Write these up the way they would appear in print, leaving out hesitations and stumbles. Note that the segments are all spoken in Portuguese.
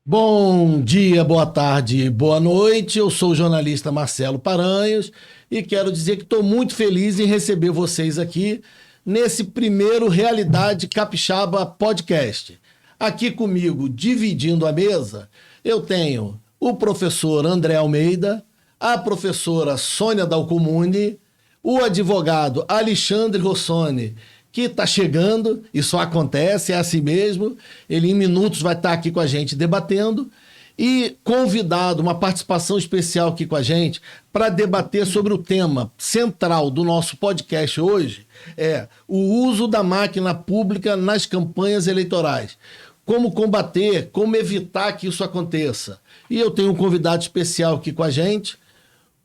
Bom dia, boa tarde, boa noite. Eu sou o jornalista Marcelo Paranhos e quero dizer que estou muito feliz em receber vocês aqui nesse primeiro Realidade Capixaba Podcast. Aqui comigo, dividindo a mesa, eu tenho o professor André Almeida, a professora Sônia Dalcomune, o advogado Alexandre Rossoni, que está chegando, e só acontece, é assim mesmo. Ele, em minutos, vai estar aqui com a gente debatendo. E convidado, uma participação especial aqui com a gente, para debater sobre o tema central do nosso podcast hoje: é o uso da máquina pública nas campanhas eleitorais. Como combater, como evitar que isso aconteça. E eu tenho um convidado especial aqui com a gente,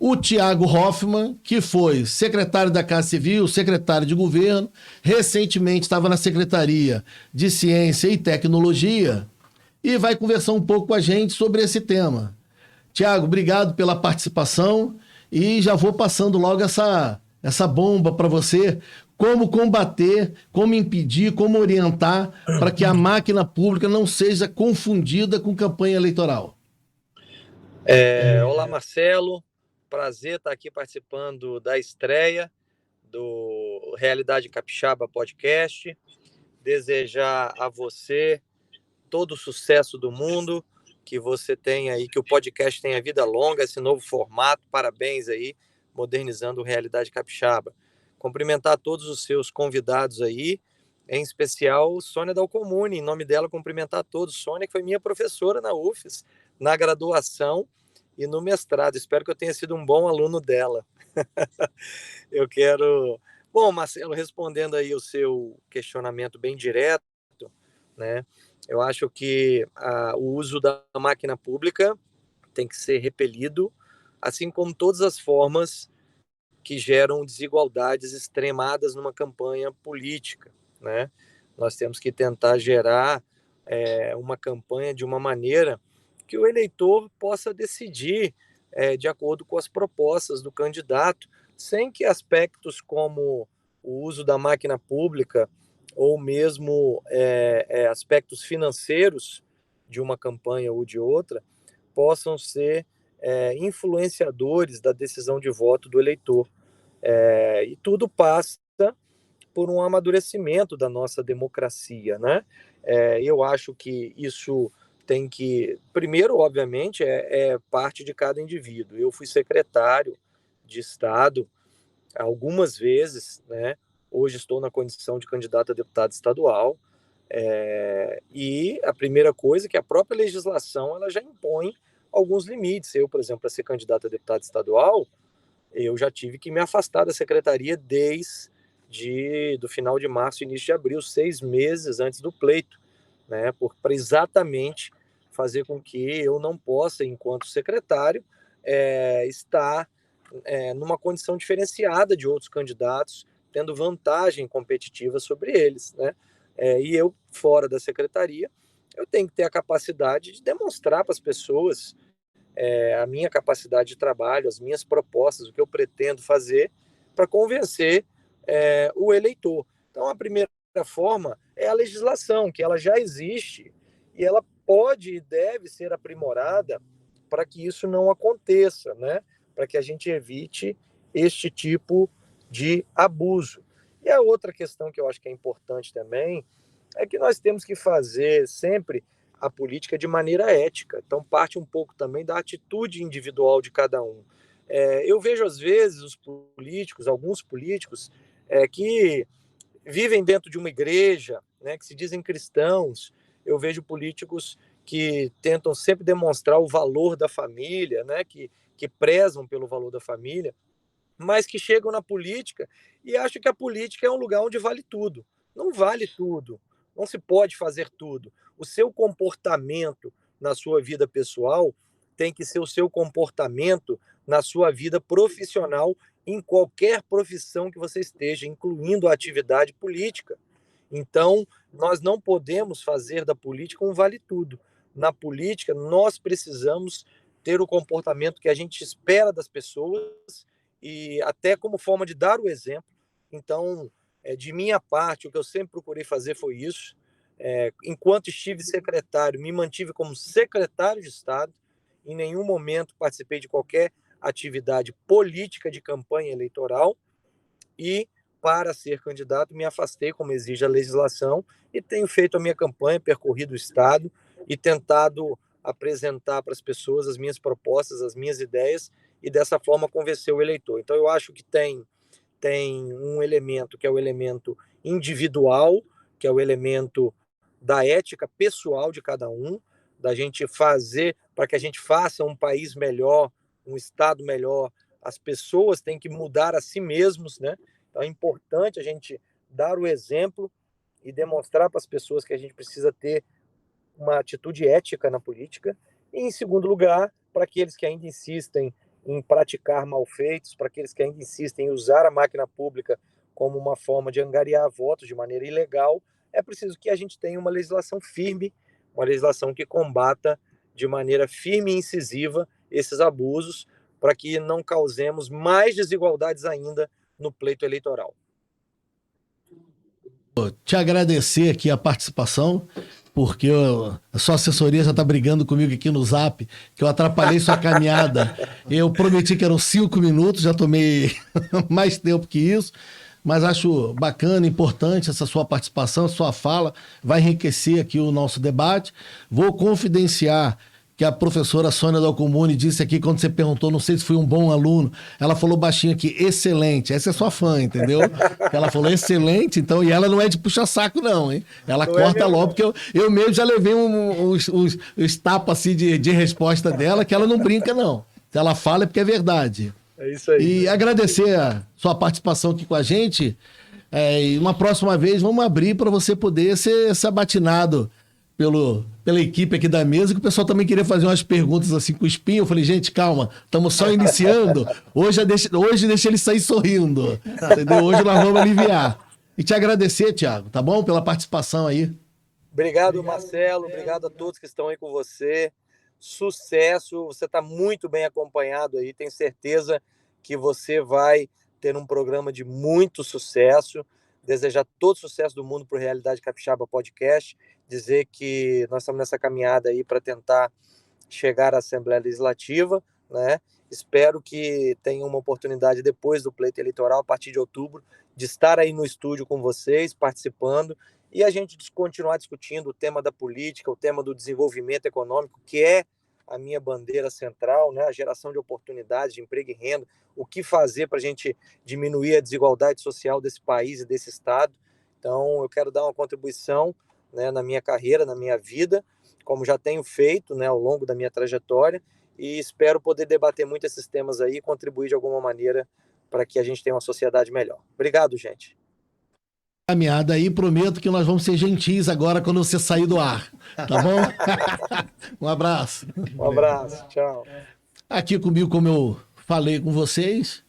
o Tiago Hoffmann, que foi secretário da Casa Civil, secretário de governo, recentemente estava na Secretaria de Ciência e Tecnologia e vai conversar um pouco com a gente sobre esse tema. Tiago, obrigado pela participação e já vou passando logo essa bomba para você. Como combater, como impedir, como orientar para que a máquina pública não seja confundida com campanha eleitoral. Olá, Marcelo. Prazer estar aqui participando da estreia do Realidade Capixaba Podcast. Desejar a você todo o sucesso do mundo, que você tenha aí, que o podcast tenha vida longa, esse novo formato. Parabéns aí, modernizando o Realidade Capixaba. Cumprimentar todos os seus convidados aí, em especial Sônia Dalcomune, em nome dela cumprimentar todos. Sônia, que foi minha professora na UFES, na graduação e no mestrado. Espero que eu tenha sido um bom aluno dela. Eu quero... Bom, Marcelo, respondendo aí o seu questionamento bem direto, né? Eu acho que o uso da máquina pública tem que ser repelido, assim como todas as formas que geram desigualdades extremadas numa campanha política, né? Nós temos que tentar gerar uma campanha de uma maneira que o eleitor possa decidir de acordo com as propostas do candidato, sem que aspectos como o uso da máquina pública ou mesmo aspectos financeiros de uma campanha ou de outra possam ser influenciadores da decisão de voto do eleitor. E tudo passa por um amadurecimento da nossa democracia, né? Eu acho que isso tem que, primeiro, obviamente, é parte de cada indivíduo. Eu fui secretário de Estado algumas vezes, né? Hoje estou na condição de candidato a deputado estadual. E a primeira coisa é que a própria legislação ela já impõe alguns limites. Eu, por exemplo, para ser candidato a deputado estadual, eu já tive que me afastar da secretaria desde do final de março, início de abril, 6 meses antes do pleito, né? Para exatamente fazer com que eu não possa, enquanto secretário, estar numa condição diferenciada de outros candidatos, tendo vantagem competitiva sobre eles, né? E eu, fora da secretaria, eu tenho que ter a capacidade de demonstrar para as pessoas a minha capacidade de trabalho, as minhas propostas, o que eu pretendo fazer para convencer o eleitor. Então, a primeira forma é a legislação, que ela já existe e ela pode e deve ser aprimorada para que isso não aconteça, né? Para que a gente evite este tipo de abuso. E a outra questão que eu acho que é importante também é que nós temos que fazer sempre a política de maneira ética. Então, parte um pouco também da atitude individual de cada um. Eu vejo, às vezes, os políticos, alguns políticos, que vivem dentro de uma igreja, né, que se dizem cristãos. Eu vejo políticos que tentam sempre demonstrar o valor da família, né, que prezam pelo valor da família, mas que chegam na política e acham que a política é um lugar onde vale tudo. Não vale tudo, não se pode fazer tudo. O seu comportamento na sua vida pessoal tem que ser o seu comportamento na sua vida profissional, em qualquer profissão que você esteja, incluindo a atividade política. Então, nós não podemos fazer da política um vale-tudo. Na política, nós precisamos ter o comportamento que a gente espera das pessoas e até como forma de dar o exemplo. Então, de minha parte, o que eu sempre procurei fazer foi isso. enquanto estive secretário, me mantive como secretário de Estado, em nenhum momento participei de qualquer atividade política de campanha eleitoral e, para ser candidato, me afastei, como exige a legislação, e tenho feito a minha campanha, percorrido o Estado e tentado apresentar para as pessoas as minhas propostas, as minhas ideias, e dessa forma convencer o eleitor. Então, eu acho que tem um elemento que é o elemento individual, que é o elemento da ética pessoal de cada um, da gente fazer, para que a gente faça um país melhor, um Estado melhor, as pessoas têm que mudar a si mesmos, né? Então é importante a gente dar o exemplo e demonstrar para as pessoas que a gente precisa ter uma atitude ética na política. E, em segundo lugar, para aqueles que ainda insistem em praticar malfeitos, para aqueles que ainda insistem em usar a máquina pública como uma forma de angariar votos de maneira ilegal, é preciso que a gente tenha uma legislação firme, uma legislação que combata de maneira firme e incisiva esses abusos, para que não causemos mais desigualdades ainda no pleito eleitoral. Te agradecer aqui a participação, porque a sua assessoria já está brigando comigo aqui no Zap, que eu atrapalhei sua caminhada. Eu prometi que eram 5 minutos, já tomei mais tempo que isso, mas acho bacana, importante essa sua participação, a sua fala, vai enriquecer aqui o nosso debate. Vou confidenciar que a professora Sônia Dalcomune disse aqui, quando você perguntou, não sei se fui um bom aluno, ela falou baixinho aqui, excelente. Essa é sua fã, entendeu? Ela falou excelente, então, e ela não é de puxa-saco não, hein? Ela não corta logo, porque eu mesmo já levei os tapas assim de resposta dela, que ela não brinca não. Se ela fala é porque é verdade. É isso aí. E agradecer a sua participação aqui com a gente, e uma próxima vez vamos abrir para você poder ser sabatinado pela equipe aqui da mesa, que o pessoal também queria fazer umas perguntas assim com espinho. Eu falei, gente, calma, estamos só iniciando. Hoje deixa ele sair sorrindo. Entendeu? Hoje nós vamos aliviar. E te agradecer, Thiago, tá bom? Pela participação aí. Obrigado, Marcelo. Obrigado a todos que estão aí com você. Sucesso. Você está muito bem acompanhado aí. Tenho certeza que você vai ter um programa de muito sucesso. Desejar todo o sucesso do mundo para o Realidade Capixaba Podcast. Dizer que nós estamos nessa caminhada aí para tentar chegar à Assembleia Legislativa, né? Espero que tenha uma oportunidade depois do pleito eleitoral, a partir de outubro, de estar aí no estúdio com vocês, participando, e a gente continuar discutindo o tema da política, o tema do desenvolvimento econômico, que é a minha bandeira central, né? A geração de oportunidades, de emprego e renda, o que fazer para a gente diminuir a desigualdade social desse país e desse estado. Então, eu quero dar uma contribuição, né, na minha carreira, na minha vida, como já tenho feito, né, ao longo da minha trajetória, e espero poder debater muito esses temas aí e contribuir de alguma maneira para que a gente tenha uma sociedade melhor. Obrigado, gente. Caminhada aí, prometo que nós vamos ser gentis agora quando você sair do ar, tá bom? Um abraço. Um abraço, tchau. Aqui comigo, como eu falei com vocês,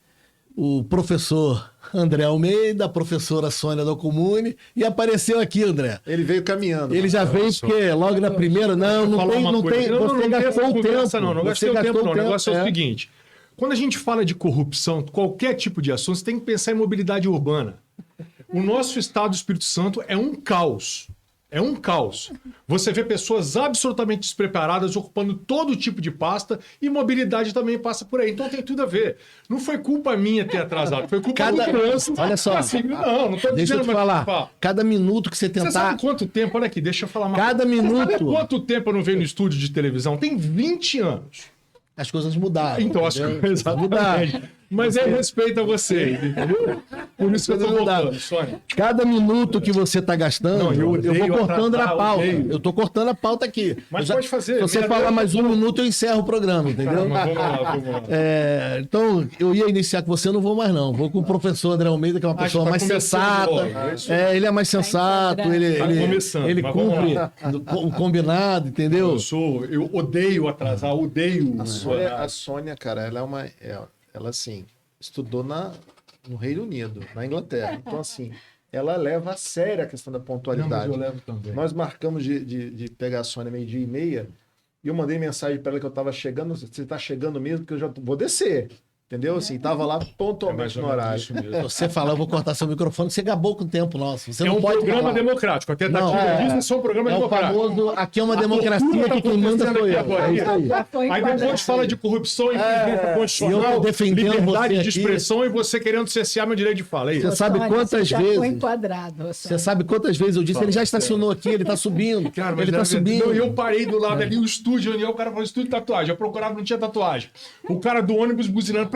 o professor André Almeida, a professora Sônia Dalcomune, e apareceu aqui, André. Ele veio caminhando. Ele já veio porque logo na primeira, não tem, você gastou o tempo. Não gastei o tempo não, o negócio é o seguinte, quando a gente fala de corrupção, qualquer tipo de assunto, você tem que pensar em mobilidade urbana. O nosso estado do Espírito Santo é um caos. É um caos. Você vê pessoas absolutamente despreparadas ocupando todo tipo de pasta e mobilidade também passa por aí. Então tem tudo a ver. Não foi culpa minha ter atrasado, foi culpa do trânsito. Olha só. Assim, não tô deixa eu te falar. Cada minuto que você tentar... Você sabe quanto tempo? Olha aqui, deixa eu falar mais. Cada minuto... Sabe quanto tempo eu não venho no estúdio de televisão? Tem 20 anos. As coisas mudaram. Então as coisas mudaram. Mas é respeito a você, entendeu? Por isso que eu tô voltando, Sônia. Cada minuto que você está gastando, não, eu vou cortando a pauta. Eu tô cortando a pauta aqui. Mas pode fazer. Se você falar mais um minuto, eu encerro o programa, entendeu? Mas vamos lá. Então, eu ia iniciar com você, eu não vou mais não. Vou com o professor André Almeida, que é uma pessoa mais sensata. Ele é mais sensato, ele cumpre o combinado, entendeu? Eu odeio atrasar, odeio... A Sônia, cara, ela é uma... Ela, assim, estudou no Reino Unido, na Inglaterra. Então, assim, ela leva a sério a questão da pontualidade. Não, mas eu levo também. Nós marcamos de pegar a Sônia 12:30 e eu mandei mensagem para ela que eu estava chegando. Você está chegando mesmo? Porque eu já vou descer. Entendeu? Assim, tava lá pontualmente no horário. Você fala, eu vou cortar seu microfone, você gabou com o tempo nosso. Você não um pode programa falar. democrático. A tentativa disso é um programa É o democrático. famoso, aqui é uma democracia que quem manda sou eu. É isso aí. Aí depois fala de corrupção, impedimento constitucional, eu tô defendendo liberdade você de aqui. expressão e você querendo cercear meu direito de fala. É isso. Você sabe quantas vezes... Foi enquadrado. Você sabe quantas vezes eu disse, ele já estacionou aqui, ele tá subindo. Cara, mas ele tá subindo. Não, eu parei do lado ali, o estúdio, onde o cara falou, estúdio de tatuagem. Eu procurava, não tinha tatuagem. O cara do ônibus buzinando,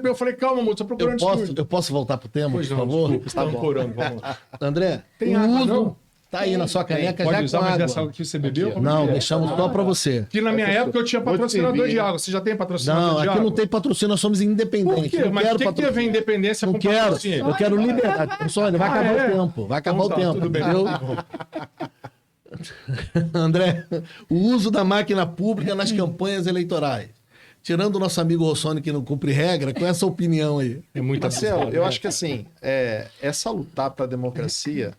eu falei, calma, moço, tô procurando estúdio. Eu posso voltar pro tema, Pois por não, favor? desculpa, está ancorando, vamos lá. André, Tem o água, uso... não? Tá aí na sua caneca Pode já usar, com mas água. dessa água que você bebeu? Como Não, que é? deixamos só pra você. Que na minha época eu tinha patrocinador servir, de hein? água. Você já tem patrocinador Não, de água? aqui não tem patrocínio, nós somos independentes. Por quê? Não Mas quero o que tem a ver patrocínio. independência Não com quero, patrocínio? eu quero liberdade. Sônia, vai acabar é? o tempo. Vai acabar Então o tá, tempo, tudo bem. entendeu? André, o uso da máquina pública nas campanhas eleitorais. Tirando o nosso amigo Rossoni, que não cumpre regra, qual é essa opinião aí? É muito Marcelo, eu acho que assim, essa lutar para a democracia,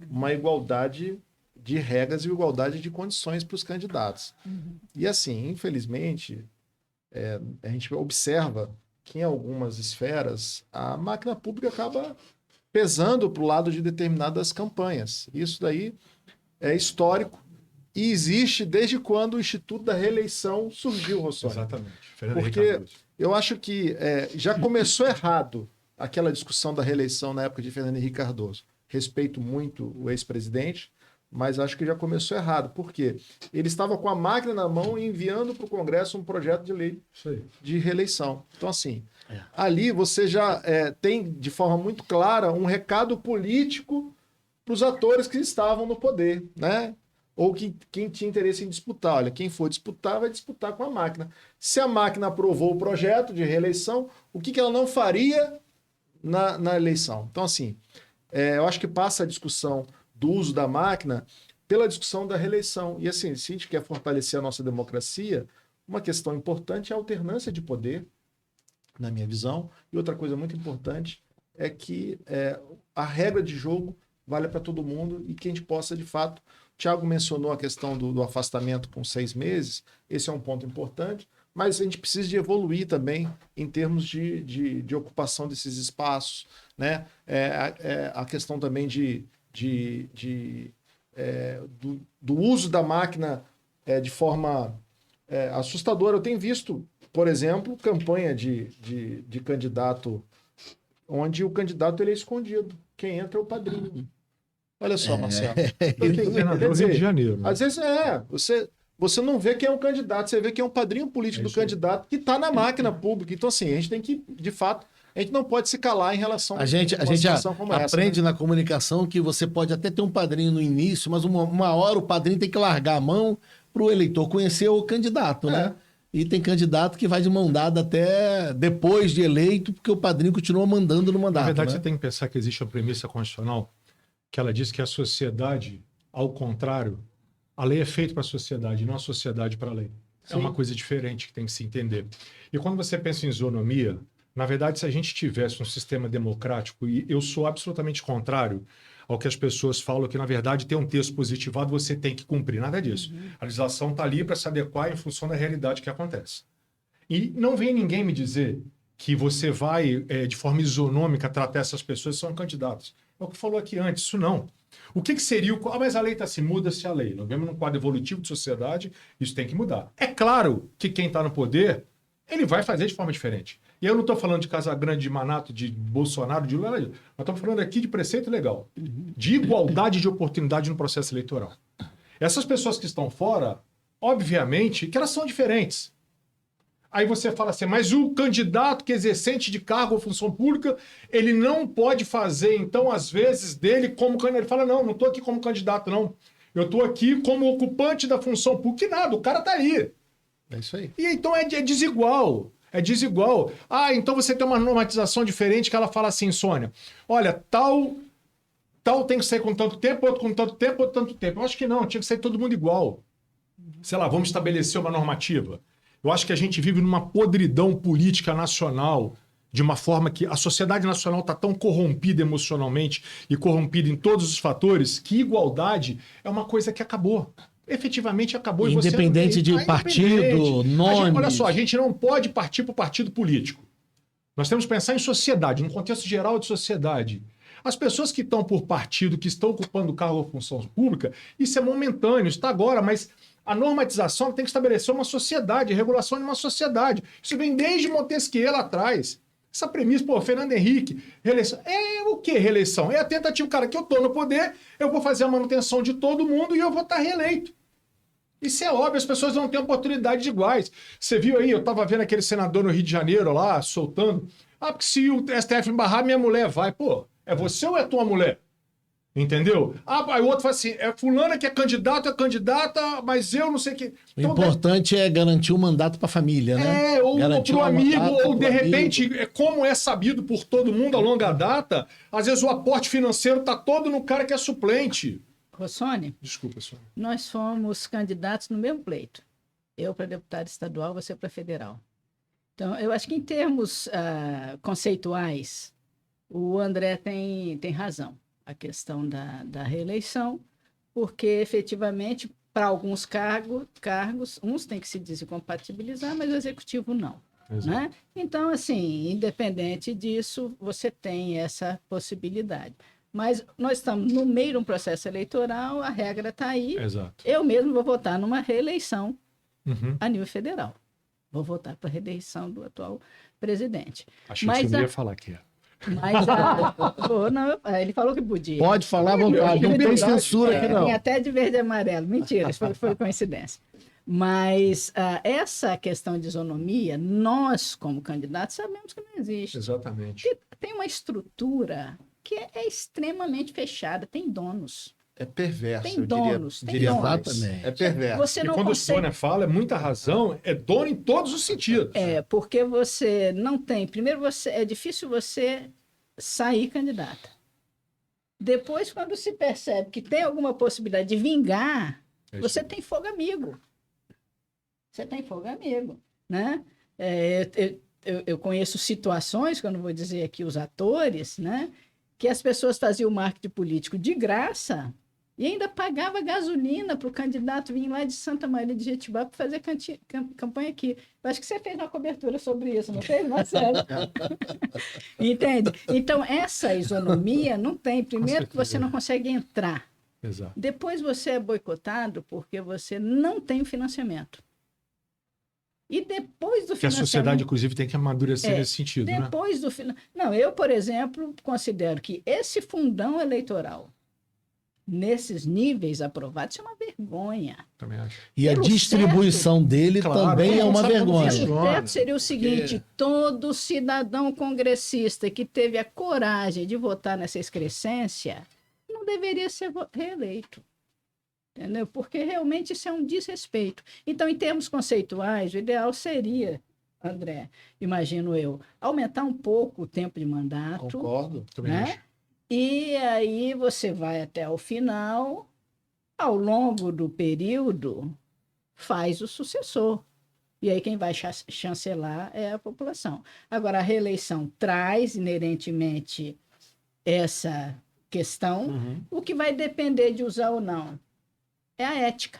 uma igualdade de regras e igualdade de condições para os candidatos. E assim, infelizmente, a gente observa que em algumas esferas a máquina pública acaba pesando para o lado de determinadas campanhas. Isso daí é histórico e existe desde quando o Instituto da Reeleição surgiu, Rossoni. Exatamente. Fernando Porque Henrique eu acho que já começou errado aquela discussão da reeleição na época de Fernando Henrique Cardoso. Respeito muito o ex-presidente, mas acho que já começou errado. Por quê? Ele estava com a máquina na mão e enviando para o Congresso um projeto de lei Isso aí. de reeleição. Então, assim, ali você já tem de forma muito clara um recado político para os atores que estavam no poder, né? Ou quem tinha interesse em disputar. Olha, quem for disputar, vai disputar com a máquina. Se a máquina aprovou o projeto de reeleição, o que ela não faria na eleição? Então, assim, eu acho que passa a discussão do uso da máquina pela discussão da reeleição. E, assim, se a gente quer fortalecer a nossa democracia, uma questão importante é a alternância de poder, na minha visão. E outra coisa muito importante é que a regra de jogo vale para todo mundo e que a gente possa, de fato... O Thiago mencionou a questão do afastamento com 6 meses, esse é um ponto importante, mas a gente precisa de evoluir também em termos de ocupação desses espaços, né? A questão também do uso da máquina de forma assustadora. Eu tenho visto, por exemplo, campanha de candidato onde o candidato ele é escondido. Quem entra é o padrinho. Olha só, Marcelo. Governador do Rio de Janeiro. Né? Às vezes você não vê quem é um candidato, você vê quem é um padrinho político do candidato que está na máquina pública. Então, assim, a gente tem que, de fato, a gente não pode se calar em relação a gente situação como essa. Aprende na comunicação que você pode até ter um padrinho no início, mas uma hora o padrinho tem que largar a mão para o eleitor conhecer o candidato, né? E tem candidato que vai de mão dada até depois de eleito, porque o padrinho continua mandando no mandato. Na verdade, né? você tem que pensar que existe uma premissa constitucional que ela diz que a sociedade, ao contrário, a lei é feita para a sociedade, não a sociedade para a lei. Sim. É uma coisa diferente que tem que se entender. E quando você pensa em isonomia, na verdade, se a gente tivesse um sistema democrático, e eu sou absolutamente contrário ao que as pessoas falam, que na verdade tem um texto positivado, você tem que cumprir. Nada disso. A legislação está ali para se adequar em função da realidade que acontece. E não vem ninguém me dizer que você vai, de forma isonômica, tratar essas pessoas que são candidatos. É o que falou aqui antes, isso não. O que seria o... mas a lei muda-se a lei. Nós vemos num quadro evolutivo de sociedade, isso tem que mudar. É claro que quem está no poder, ele vai fazer de forma diferente. E eu não estou falando de Casagrande, de Manato, de Bolsonaro, de Lula, nós estamos falando aqui de preceito legal, de igualdade de oportunidade no processo eleitoral. Essas pessoas que estão fora, obviamente, que elas são diferentes. Aí você fala assim, mas o candidato que é exercente de cargo ou função pública, ele não pode fazer, então, às vezes, dele como candidato. Ele fala, não estou aqui como candidato, não. Eu estou aqui como ocupante da função pública. Que nada, o cara está aí. É isso aí. E então é desigual. É desigual. Ah, então você tem uma normatização diferente que ela fala assim, Sônia, olha, tal tem que sair com tanto tempo, outro com tanto tempo, outro tanto tempo. Eu acho que não, tinha que sair todo mundo igual. Sei lá, vamos estabelecer uma normativa. Eu acho que a gente vive numa podridão política nacional, de uma forma que a sociedade nacional está tão corrompida emocionalmente e corrompida em todos os fatores, que igualdade é uma coisa que acabou. Efetivamente acabou. Independente de partido, nome. Olha só, a gente não pode partir para o partido político. Nós temos que pensar em sociedade, no contexto geral de sociedade. As pessoas que estão por partido, que estão ocupando cargo ou função pública, isso é momentâneo, está agora, mas a normatização tem que estabelecer uma sociedade, a regulação de uma sociedade. Isso vem desde Montesquieu lá atrás. Essa premissa, Fernando Henrique, reeleição. É o que reeleição? É a tentativa, cara, que eu estou no poder, eu vou fazer a manutenção de todo mundo e eu vou estar reeleito. Isso é óbvio, as pessoas não têm oportunidades iguais. Você viu aí, eu estava vendo aquele senador no Rio de Janeiro lá, soltando. Porque se o STF embarrar, minha mulher vai. Pô, é você ou é tua mulher? Entendeu? Aí o outro fala assim, é fulana que é candidata, mas eu não sei o que. O importante é garantir um mandato para a família, né? Ou para o amigo, ou de repente, como é sabido por todo mundo a longa data, às vezes o aporte financeiro está todo no cara que é suplente. Rossoni? Desculpa, Sônia. Nós fomos candidatos no mesmo pleito. Eu para deputado estadual, você para federal. Então, eu acho que em termos conceituais, o André tem razão. A questão da reeleição, porque efetivamente, para alguns cargos, uns têm que se desincompatibilizar, mas o executivo não. Né? Então, assim, independente disso, você tem essa possibilidade. Mas nós estamos no meio de um processo eleitoral, a regra está aí. Exato. Eu mesmo vou votar numa reeleição a nível federal. Vou votar para a reeleição do atual presidente. Achei que você ia falar que é. Mas não, ele falou que podia. Pode falar à vontade, não tem censura aqui não. Tem até de verde e amarelo. Mentira, isso foi coincidência. Mas essa questão de isonomia, nós, como candidatos, sabemos que não existe. Exatamente. Porque tem uma estrutura que é extremamente fechada, tem donos. É perverso, tem donos. Exatamente. É perverso. Você não quando consegue... o Sônia fala, é muita razão, é dono em todos os sentidos. Porque você não tem... Primeiro, é difícil você sair candidata. Depois, quando se percebe que tem alguma possibilidade de vingar, você tem fogo amigo. Você tem fogo amigo, né? Eu conheço situações, que eu não vou dizer aqui os atores, né? Que as pessoas faziam o marketing político de graça e ainda pagava gasolina para o candidato vir lá de Santa Maria de Jetibá para fazer campanha aqui. Eu acho que você fez uma cobertura sobre isso, não fez, Marcelo? Entende? Então, essa isonomia não tem. Primeiro que você não consegue entrar. Exato. Depois você é boicotado porque você não tem o financiamento. E depois do financiamento... Que a sociedade, inclusive, tem que amadurecer nesse sentido, depois do Não, eu, por exemplo, considero que esse fundão eleitoral, nesses níveis aprovados, isso é uma vergonha. Também acho. E a distribuição dele também é uma vergonha. O certo seria o seguinte, todo cidadão congressista que teve a coragem de votar nessa excrescência não deveria ser reeleito. Entendeu? Porque realmente isso é um desrespeito. Então, em termos conceituais, o ideal seria, André, imagino eu, aumentar um pouco o tempo de mandato. Concordo. Né? E aí você vai até o final, ao longo do período, faz o sucessor. E aí quem vai chancelar é a população. Agora, a reeleição traz inerentemente essa questão. O que vai depender de usar ou não é a ética.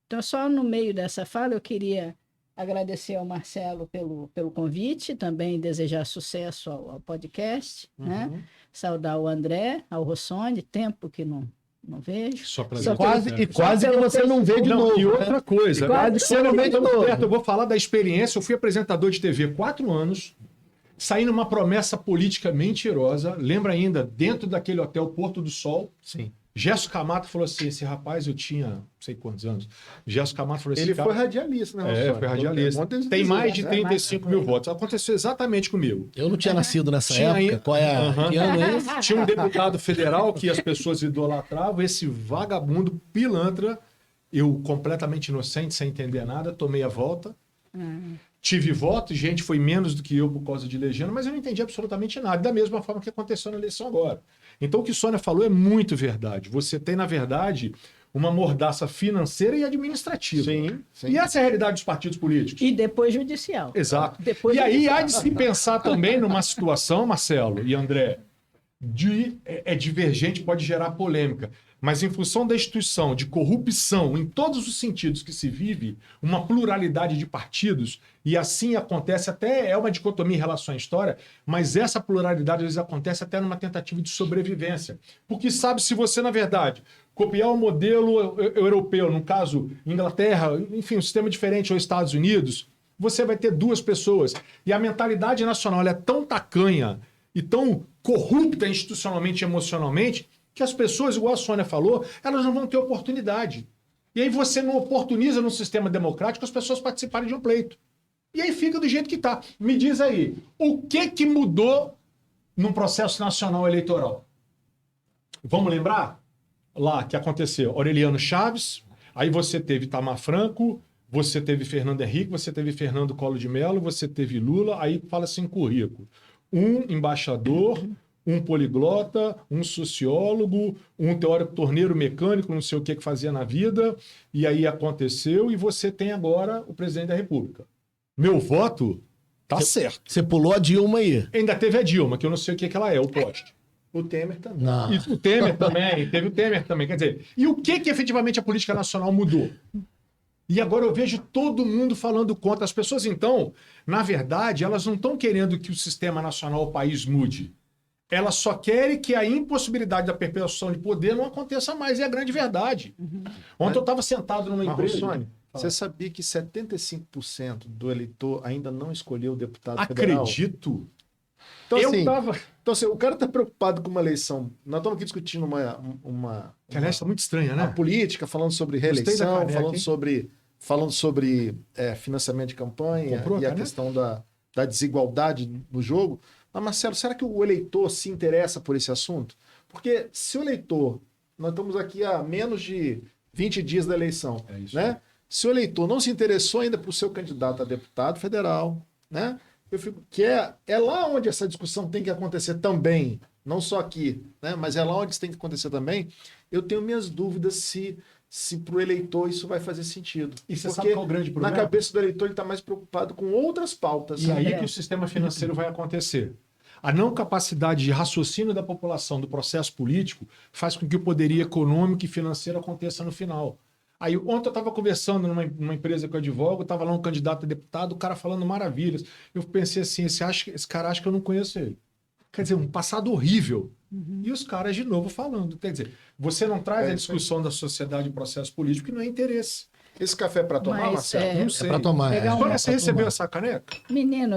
Então, só no meio dessa fala, eu queria agradecer ao Marcelo pelo convite, também desejar sucesso ao podcast, né? Saudar o André, ao Rossoni, tempo que não vejo. Só para quase que você não vê de novo. E outra coisa, quase que você não vê de novo. Eu vou falar da experiência. Eu fui apresentador de TV 4 anos, saí numa promessa política mentirosa. Lembra ainda, dentro daquele hotel Porto do Sol? Sim. Gerson Camato falou assim, esse rapaz, eu tinha não sei quantos anos. Gerson Camato falou assim... Ele foi radialista, né? Foi radialista. Tem mais de 35 mil votos. Aconteceu exatamente comigo. Eu não tinha nascido nessa época. Qual é que ano é esse? Tinha um deputado federal que as pessoas idolatravam, esse vagabundo pilantra, eu completamente inocente, sem entender nada, tomei a volta. Tive voto, gente foi menos do que eu por causa de legenda, mas eu não entendi absolutamente nada, da mesma forma que aconteceu na eleição agora. Então o que Sônia falou é muito verdade. Você tem, na verdade, uma mordaça financeira e administrativa. Sim. E essa é a realidade dos partidos políticos. E depois judicial. Exato. Depois e aí judicial. há de se pensar também numa situação, Marcelo e André, é divergente, pode gerar polêmica. Mas em função da instituição, de corrupção, em todos os sentidos que se vive, uma pluralidade de partidos, e assim acontece até, é uma dicotomia em relação à história, mas essa pluralidade às vezes acontece até numa tentativa de sobrevivência. Porque sabe, se você, na verdade, copiar o modelo europeu, no caso, Inglaterra, enfim, um sistema diferente, ou Estados Unidos, você vai ter duas pessoas. E a mentalidade nacional ela é tão tacanha e tão corrupta institucionalmente e emocionalmente, que as pessoas, igual a Sônia falou, elas não vão ter oportunidade. E aí você não oportuniza num sistema democrático as pessoas participarem de um pleito. E aí fica do jeito que está. Me diz aí, o que mudou num processo nacional eleitoral? Vamos lembrar lá que aconteceu Aureliano Chaves, aí você teve Itamar Franco, você teve Fernando Henrique, você teve Fernando Collor de Mello, você teve Lula, aí fala-se em currículo. Um embaixador, um poliglota, um sociólogo, um teórico torneiro mecânico, não sei o que fazia na vida, e aí aconteceu, e você tem agora o presidente da República. Meu voto tá certo. Você pulou a Dilma aí. Ainda teve a Dilma, que eu não sei o que ela é, o poste. O Temer também. Não. E o Temer também, teve o Temer também. Quer dizer, e o que efetivamente a política nacional mudou? E agora eu vejo todo mundo falando contra. As pessoas, então, na verdade, elas não estão querendo que o sistema nacional, o país, mude. Elas só querem que a impossibilidade da perpetuação de poder não aconteça mais. É a grande verdade. Ontem eu estava sentado numa empresa... Rossoni, você sabia que 75% do eleitor ainda não escolheu o deputado federal? Acredito. Então, Eu assim, tava... então, assim, o cara está preocupado com uma eleição. Nós estamos aqui discutindo Que, aliás, está muito estranha, uma né? política, falando sobre Gostei da reeleição, caneca, falando sobre financiamento de campanha Comprou a e a caneca? questão da desigualdade no jogo. Mas, Marcelo, será que o eleitor se interessa por esse assunto? Porque se o eleitor, nós estamos aqui há menos de 20 dias da eleição, É isso. né? Se o eleitor não se interessou ainda por seu candidato a deputado federal, né? Eu fico que é lá onde essa discussão tem que acontecer também, não só aqui, né? Mas é lá onde isso tem que acontecer também. Eu tenho minhas dúvidas se para o eleitor isso vai fazer sentido. E você Porque sabe qual é o grande problema? na cabeça do eleitor ele está mais preocupado com outras pautas. E aí que o sistema financeiro vai acontecer. A não capacidade de raciocínio da população do processo político faz com que o poderio econômico e financeiro aconteça no final. Aí ontem eu estava conversando numa empresa que eu advogo, estava lá um candidato a deputado, o cara falando maravilhas. Eu pensei assim, esse cara acha que eu não conheço ele. Quer dizer, um passado horrível. E os caras de novo falando. Quer dizer, você não traz a discussão da sociedade e processo político que não é interesse. Esse café é para tomar, Mas, Marcelo? Não É sei. para tomar. Pegar Agora uma- você recebeu essa caneca? Menino,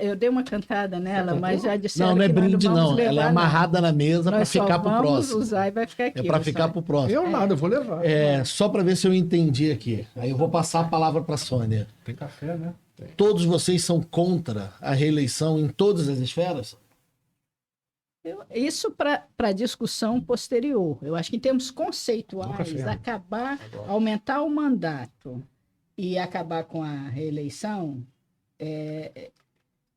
eu dei uma cantada nela, mas já disseram Não é que nós brinde, vamos não. levar, Ela é não. amarrada na mesa para Nós só ficar pro vamos próximo. usar e vai ficar aqui. É para não ficar sabe? pro próximo. Eu nada, eu vou levar. Só para ver se eu entendi aqui. Aí eu vou passar a palavra para Sônia. Tem café, né? Todos vocês são contra a reeleição em todas as esferas? Isso para discussão posterior. Eu acho que em termos conceituais, café. acabar, aumentar o mandato e acabar com a reeleição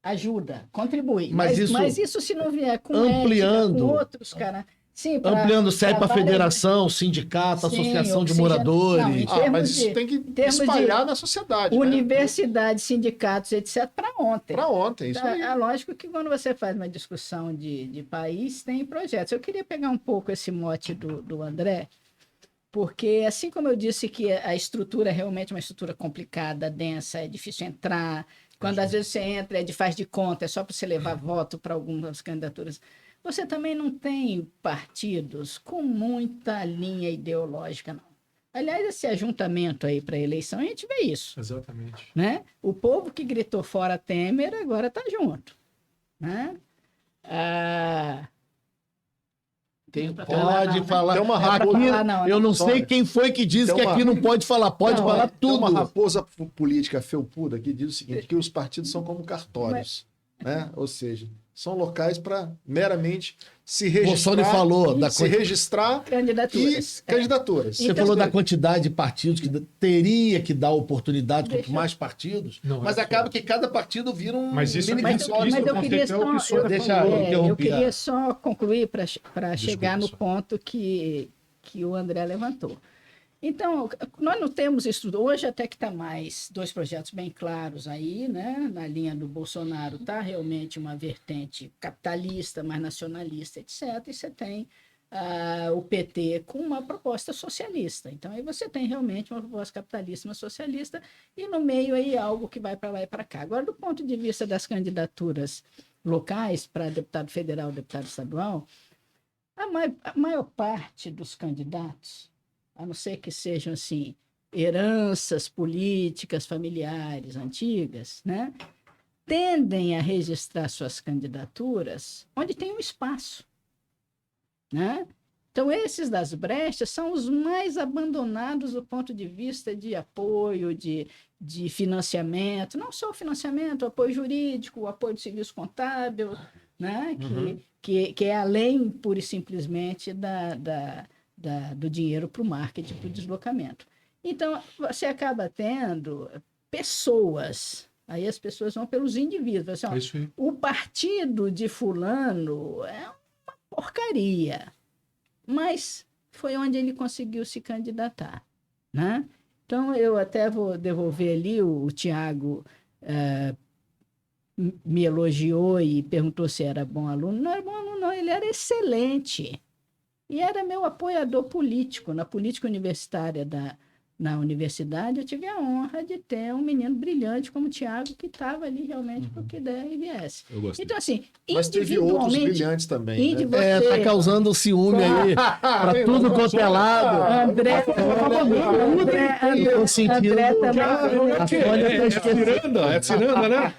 ajuda, contribui. Mas isso se não vier com ampliando- ética, com outros, cara. Sim, Ampliando serve para várias- federação, sindicato, Sim, associação de oxigênio- moradores. Não, em termos Mas isso de- tem que termos de espalhar na sociedade. Né? Universidades, sindicatos, etc., para ontem. Para ontem, isso aí. É lógico que quando você faz uma discussão de país, tem projetos. Eu queria pegar um pouco esse mote do André, porque assim como eu disse que a estrutura é realmente uma estrutura complicada, densa, é difícil entrar. Quando às vezes você entra, faz de conta, é só para você levar voto para algumas candidaturas. Você também não tem partidos com muita linha ideológica, não. Aliás, esse ajuntamento aí para a eleição, a gente vê isso. Exatamente. Né? O povo que gritou fora Temer agora está junto. Né? Pode falar. Tem uma Aqui, raposa- não, eu não Sônia. sei quem foi que disse Tem que uma- aqui não pode falar. Pode Não, falar Tem tudo. uma raposa política felpuda que diz o seguinte, que os partidos são como cartórios, né? Ou seja, são locais para meramente se O registrar, Sônia falou da se registrar e Candidaturas. candidaturas. Você Então, falou da quantidade de partidos que teria que dar oportunidade Deixa quanto mais partidos, Não, mas é acaba só- que cada partido vira um Mas isso- mini Mas, cartório. mas eu queria conceito é o que o só, Sônia Deixa falou. eu interromper. eu queria só concluir para chegar no Sônia. ponto que o André levantou. Então, nós não temos isso. Hoje até que está mais 2 projetos bem claros aí, né? Na linha do Bolsonaro está realmente uma vertente capitalista, mais nacionalista, etc. E você tem o PT com uma proposta socialista. Então, aí você tem realmente uma proposta capitalista, uma socialista, e no meio aí algo que vai para lá e para cá. Agora, do ponto de vista das candidaturas locais para deputado federal, deputado estadual, a maior parte dos candidatos, a não ser que sejam assim, heranças políticas, familiares, antigas, né, tendem a registrar suas candidaturas onde tem um espaço, né? Então, esses das brechas são os mais abandonados do ponto de vista de apoio, de financiamento, não só o financiamento, o apoio jurídico, o apoio do serviço contábil, né? Que é além, pura e simplesmente, do dinheiro para o marketing, para o deslocamento. Então, você acaba tendo pessoas, aí as pessoas vão pelos indivíduos. Assim, o partido de fulano é uma porcaria, mas foi onde ele conseguiu se candidatar, né? Então, eu até vou devolver ali, o Tiago me elogiou e perguntou se era bom aluno. Não era bom aluno, não, ele era excelente. E era meu apoiador político. Na política universitária na universidade, eu tive a honra de ter um menino brilhante como o Tiago, que estava ali realmente para o que der e viesse. Então, assim, mas teve outros brilhantes também. Né? Tá causando ciúme aí para tudo quanto é lado. André também. É ciranda, né?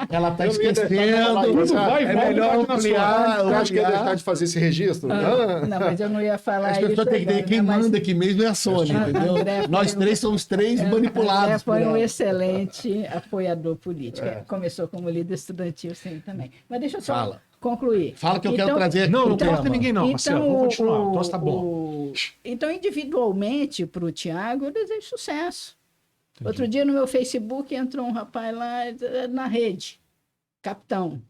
Ela tá esquecendo. É melhor ampliar. Eu acho que ia deixar de fazer esse registro. Não, mas eu não ia falar isso. As pessoas têm que entender quem manda aqui mesmo é a Sônia, entendeu? Nós três somos manipulados. André foi um excelente apoiador político. Começou como líder estudantil, sim, também. Mas deixa eu só concluir. Fala que eu quero trazer aqui. Não gosta ninguém, não, Marcelo. Vamos continuar. Então tá bom. Então, individualmente, para o Tiago, eu desejo sucesso. Entendi. Outro dia no meu Facebook entrou um rapaz lá na rede, capitão.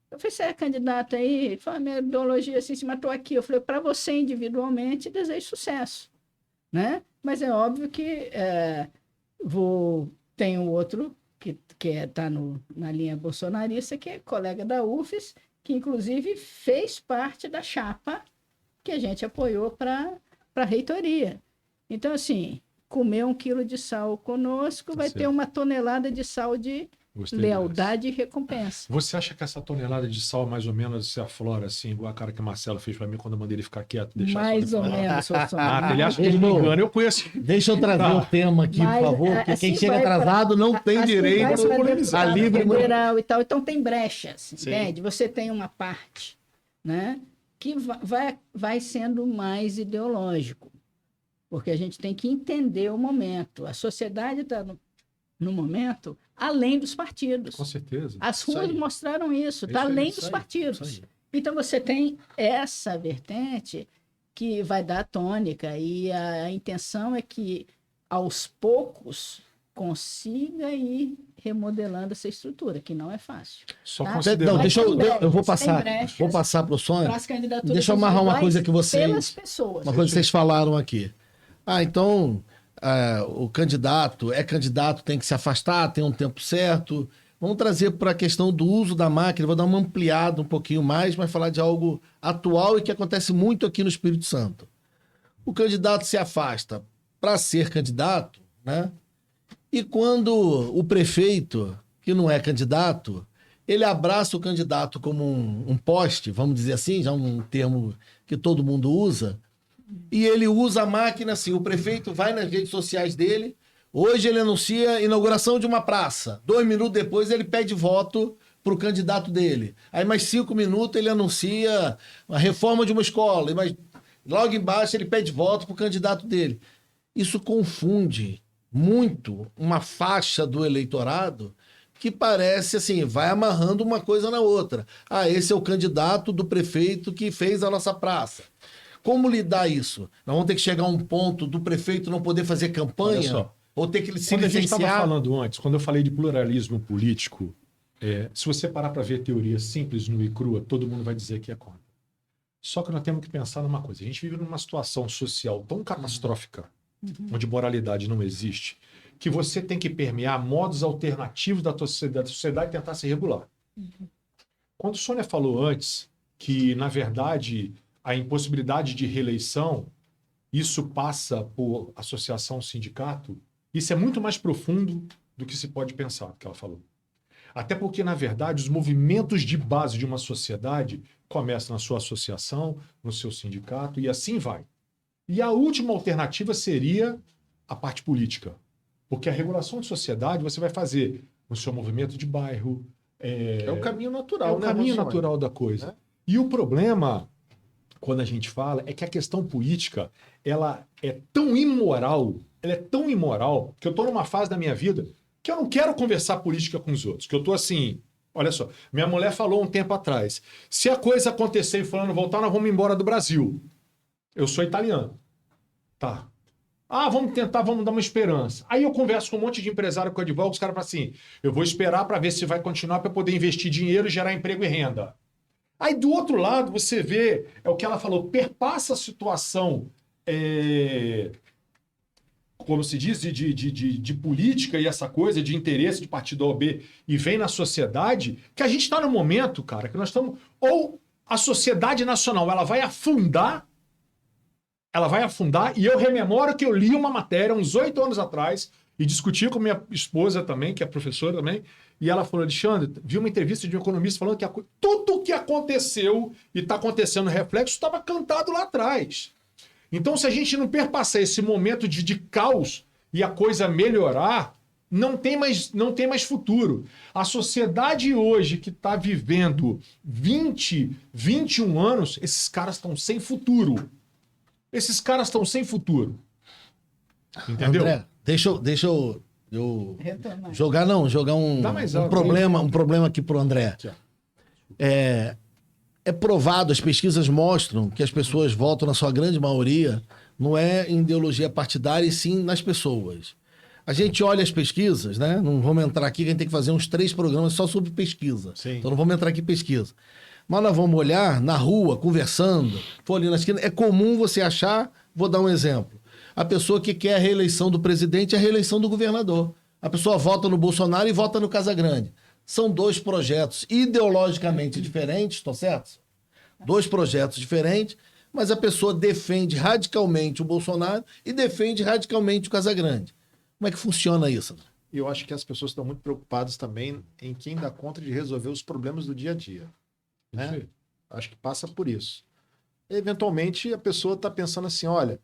Eu falei, você é candidato aí? Ele falou, minha ideologia assim, mas estou aqui. Eu falei, para você individualmente, desejo sucesso, né? Mas é óbvio que tem um outro que está na linha bolsonarista, que é colega da UFES, que inclusive fez parte da chapa que a gente apoiou para a reitoria. Então, assim, comer 1 quilo de sal conosco vai ter 1 tonelada de sal de lealdade e recompensa. Você acha que essa tonelada de sal mais ou menos se aflora assim, igual a cara que o Marcelo fez para mim quando eu mandei ele ficar quieto? Mais ou menos, ele acha que ele me engana, eu conheço. Deixa eu trazer o tema aqui, por favor, porque quem chega atrasado não tem direito a livre federal e tal. Então tem brechas, entende? Você tem uma parte, né, que vai sendo mais ideológico. Porque a gente tem que entender o momento. A sociedade está no momento além dos partidos. Com certeza. As ruas mostraram isso, está além dos partidos. Então você tem essa vertente que vai dar tônica e a intenção é que aos poucos consiga ir remodelando essa estrutura, que não é fácil. Só tá? considerando... Não, eu vou passar para o Sônia. Deixa eu amarrar uma coisa que vocês falaram aqui. Então, o candidato tem que se afastar, tem um tempo certo. Vamos trazer para a questão do uso da máquina, vou dar uma ampliada um pouquinho mais, mas falar de algo atual e que acontece muito aqui no Espírito Santo. O candidato se afasta para ser candidato, né? E quando o prefeito, que não é candidato, ele abraça o candidato como um poste, vamos dizer assim, já um termo que todo mundo usa, e ele usa a máquina assim, o prefeito vai nas redes sociais dele, hoje ele anuncia a inauguração de uma praça, 2 minutos depois ele pede voto para o candidato dele, aí mais 5 minutos ele anuncia a reforma de uma escola, e mais, logo embaixo ele pede voto para o candidato dele. Isso confunde muito uma faixa do eleitorado que parece assim, vai amarrando uma coisa na outra. Esse é o candidato do prefeito que fez a nossa praça. Como lidar isso? Nós vamos ter que chegar a um ponto do prefeito não poder fazer campanha? Ou ter que se licenciar? Quando a gente estava falando antes, quando eu falei de pluralismo político, se você parar para ver a teoria simples, nua e crua, todo mundo vai dizer que é contra. Só que nós temos que pensar numa coisa. A gente vive numa situação social tão catastrófica, onde moralidade não existe, que você tem que permear modos alternativos da sociedade tentar se regular. Quando Sônia falou antes que, na verdade, a impossibilidade de reeleição, isso passa por associação sindicato, isso é muito mais profundo do que se pode pensar, que ela falou. Até porque, na verdade, os movimentos de base de uma sociedade começam na sua associação, no seu sindicato, e assim vai. E a última alternativa seria a parte política. Porque a regulação de sociedade você vai fazer no seu movimento de bairro. É o caminho natural, é o né, caminho Rosônia? natural da coisa. Né? E o problema, quando a gente fala, é que a questão política, ela é tão imoral, que eu estou numa fase da minha vida que eu não quero conversar política com os outros, que eu estou assim, olha só, minha mulher falou um tempo atrás, se a coisa acontecer e fulano voltar, nós vamos embora do Brasil. Eu sou italiano. Tá. Ah, vamos tentar, vamos dar uma esperança. Aí eu converso com um monte de empresário que eu advogo, os caras falam assim, eu vou esperar para ver se vai continuar para poder investir dinheiro e gerar emprego e renda. Aí do outro lado você vê, é o que ela falou, perpassa a situação, como se diz, de política e essa coisa, de interesse de partido A ou B, e vem na sociedade, que a gente está no momento, cara, que nós estamos... Ou a sociedade nacional, ela vai afundar, e eu rememoro que eu li uma matéria uns 8 anos atrás e discuti com minha esposa também, que é professora também, e ela falou, Alexandre, vi uma entrevista de um economista falando que tudo o que aconteceu e está acontecendo no reflexo estava cantado lá atrás. Então, se a gente não perpassar esse momento de caos e a coisa melhorar, não tem mais futuro. A sociedade hoje que está vivendo 20, 21 anos, esses caras estão sem futuro. Esses caras estão sem futuro. Entendeu? André, deixa eu Retomar. jogar Dá mais um água, problema aqui pro André. Aqui, ó. É provado, as pesquisas mostram que as pessoas votam, na sua grande maioria, não é em ideologia partidária, e sim nas pessoas. A gente olha as pesquisas, né? Não vamos entrar aqui, que a gente tem que fazer uns 3 programas só sobre pesquisa. Sim. Então não vamos entrar aqui em pesquisa. Mas nós vamos olhar na rua, conversando, for ali na esquina. É comum você achar, vou dar um exemplo, a pessoa que quer a reeleição do presidente e a reeleição do governador. A pessoa vota no Bolsonaro e vota no Casagrande. São 2 projetos ideologicamente diferentes, estão certos? 2 projetos diferentes, mas a pessoa defende radicalmente o Bolsonaro e defende radicalmente o Casagrande. Como é que funciona isso? E eu acho que as pessoas estão muito preocupadas também em quem dá conta de resolver os problemas do dia a dia. Né? Acho que passa por isso. Eventualmente, a pessoa está pensando assim, olha,